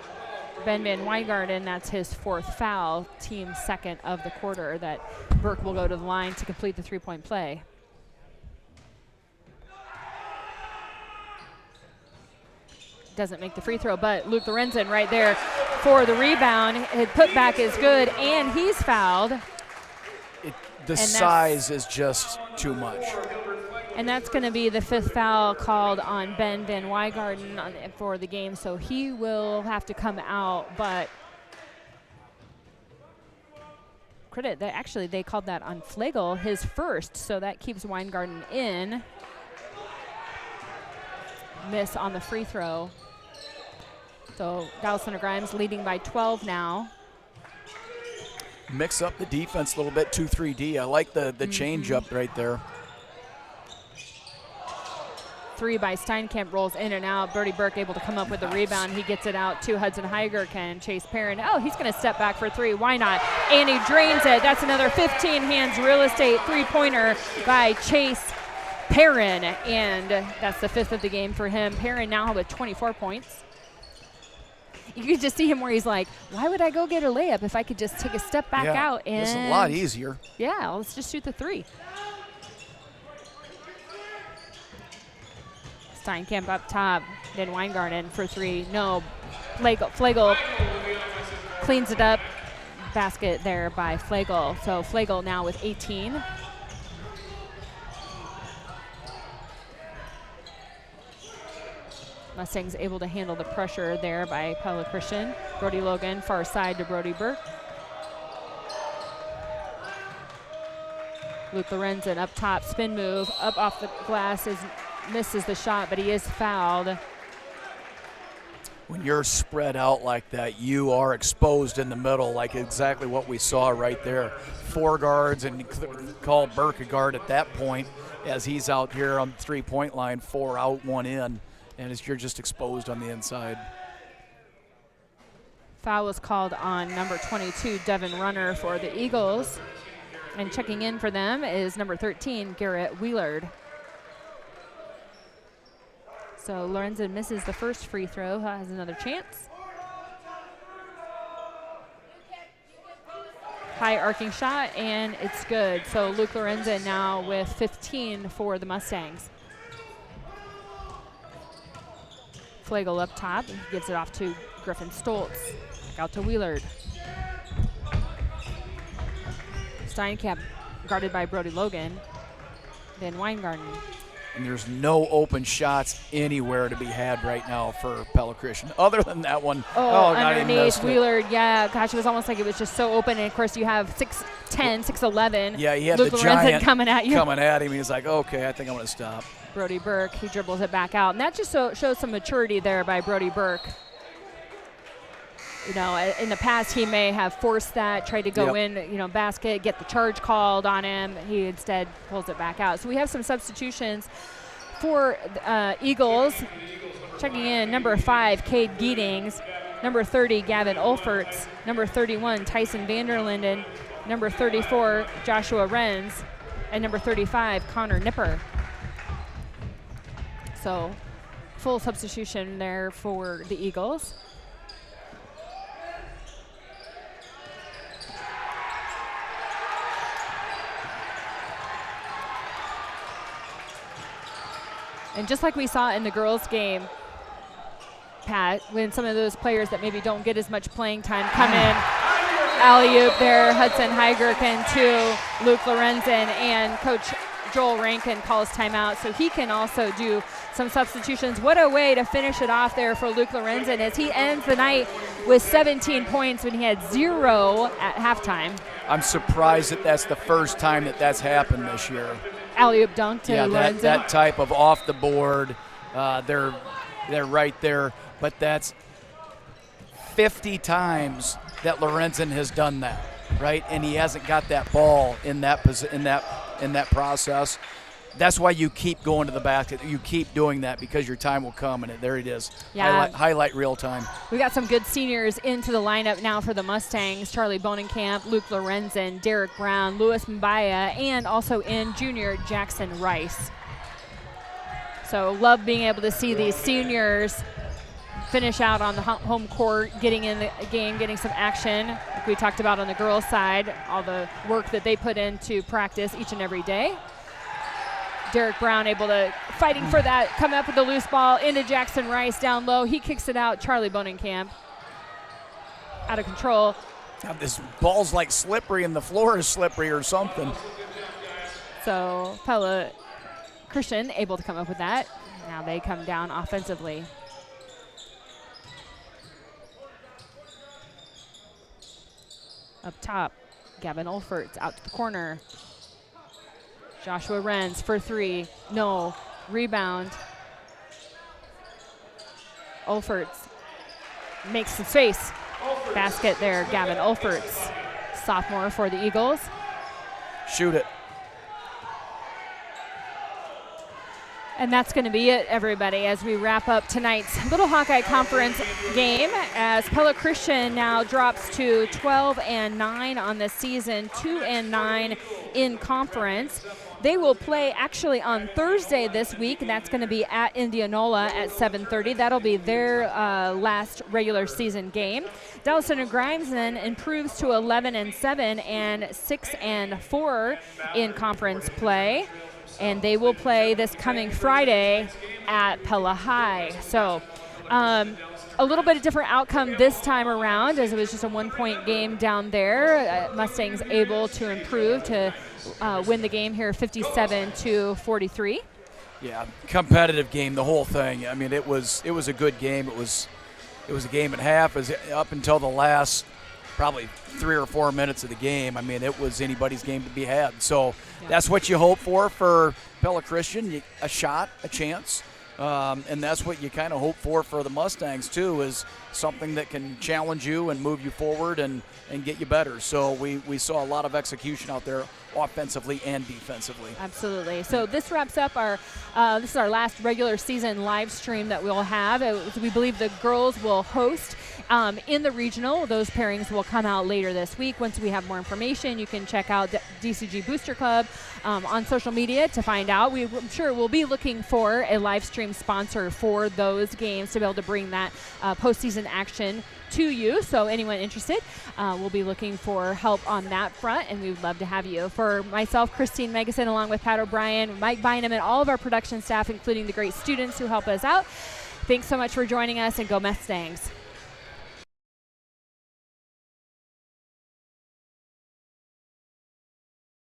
Ben Van Weingarten, that's his 4th foul, team second of the quarter, that Burke will go to the line to complete the three-point play. Doesn't make the free throw, but Luke Lorenzen right there for the rebound. His putback is good, and he's fouled. The size is just too much. And that's going to be the 5th foul called on Ben Van Weingarten for the game, so he will have to come out. But credit that actually they called that on Flagel, his first, so that keeps Weingarten in. Miss on the free throw. So Dallas Center Grimes leading by 12 now. Mix up the defense a little bit, 2-3-D. I like the change up right there. 3 by Steinkamp rolls in and out. Brody Burke able to come up with the rebound. He gets it out to Hudson Heigerk and Chase Perrin. Oh, he's going to step back for 3. Why not? And he drains it. That's another 15 hands real estate three-pointer by Chase Perrin. And that's the 5th of the game for him. Perrin now with 24 points. You could just see him where he's like, why would I go get a layup if I could just take a step back out? And it's a lot easier. Yeah, let's just shoot the 3. Steinkamp up top, then Weingarten for 3. No, Flegel cleans it up. Basket there by Flegel. So Flegel now with 18. Mustangs able to handle the pressure there by Pella Christian. Brody Logan, far side to Brody Burke. Luke Lorenzen up top, spin move, up off the glass, misses the shot, but he is fouled. When you're spread out like that, you are exposed in the middle, like exactly what we saw right there. 4 guards, and call Burke a guard at that point as he's out here on the 3-point line, 4 out, 1 in, and you're just exposed on the inside. Foul was called on number 22, Devin Runner, for the Eagles. And checking in for them is number 13, Garrett Wheelard. So Lorenzen misses the first free throw, has another chance. High arcing shot, and it's good. So Luke Lorenzen now with 15 for the Mustangs. Flegel up top, and he gives it off to Griffin Stoltz. Back out to Wheelard. Steinkamp guarded by Brody Logan. Then Weingarten. And there's no open shots anywhere to be had right now for Pella Christian, other than that one. Underneath Wheelard, yeah. Gosh, it was almost like it was just so open. And, of course, you have 6'10", 6'11". Yeah, he had Luke the Lorenzen giant coming at you. Coming at him. He's like, okay, I think I'm going to stop. Brody Burke, he dribbles it back out. And that just shows some maturity there by Brody Burke. You know, in the past, he may have forced that, tried to go in, basket, get the charge called on him. He instead pulls it back out. So we have some substitutions for Eagles. Checking in, number 5, Cade Geetings. Number 30, Gavin Olferts. Number 31, Tyson Vanderlinden. Number 34, Joshua Renz. And number 35, Connor Nipper. So full substitution there for the Eagles. And just like we saw in the girls' game, Pat, when some of those players that maybe don't get as much playing time come in, alley-oop there, Hudson Heigerk to Luke Lorenzen, and Coach Joel Rankin calls timeout, so he can also do some substitutions. What a way to finish it off there for Luke Lorenzen as he ends the night with 17 points when he had 0 at halftime. I'm surprised that that's the first time that that's happened this year. Alley-oop dunk to Lorenzen. That type of off the board, they're right there, but that's 50 times that Lorenzen has done that, right? And he hasn't got that ball in that process. That's why you keep going to the basket. You keep doing that because your time will come, and there it is. Yeah. Highlight real time. We got some good seniors into the lineup now for the Mustangs. Charlie Bonenkamp, Luke Lorenzen, Derek Brown, Louis Mbaya, and also in junior Jackson Rice. So love being able to see these seniors finish out on the home court, getting in the game, getting some action. Like we talked about on the girls' side, all the work that they put into practice each and every day. Derek Brown able to, fighting for that, come up with the loose ball into Jackson Rice down low. He kicks it out. Charlie Bonenkamp out of control. Now this ball's like slippery and the floor is slippery or something. So Pella Christian able to come up with that. Now they come down offensively. Up top, Gavin Olferts out to the corner. Joshua Renz for 3. No. Rebound. Olferts makes the face basket there. Gavin Olferts, sophomore for the Eagles. Shoot it. And that's going to be it, everybody, as we wrap up tonight's Little Hawkeye Conference game, as Pella Christian now drops to 12-9 on the season, 2-9 in conference. They will play actually on Thursday this week, and that's going to be at Indianola at 7:30. That'll be their last regular season game. Dallas Center Grimes then improves to 11-7 and 6-4 in conference play. And they will play this coming Friday at Pella High. So a little bit of different outcome this time around, as it was just a 1-point game down there. Mustangs able to improve to win the game here 57-43. Yeah, competitive game, the whole thing. I mean, it was a good game. It was a game at half, up until the last probably 3 or 4 minutes of the game. I mean, it was anybody's game to be had. So that's what you hope for Pella Christian, a shot, a chance. And that's what you kind of hope for the Mustangs, too, is something that can challenge you and move you forward and get you better. So we saw a lot of execution out there, offensively and defensively. Absolutely. So this wraps up this is our last regular season live stream that we'll have. We believe the girls will host in the regional. Those pairings will come out later this week. Once we have more information, you can check out DCG Booster Club on social media to find out. I'm sure we'll be looking for a live stream sponsor for those games to be able to bring that postseason action to you. So anyone interested, we'll be looking for help on that front, and we would love to have you. For myself, Christine Megason, along with Pat O'Brien, Mike Bynum, and all of our production staff, including the great students who help us out, thanks so much for joining us, and go Mustangs.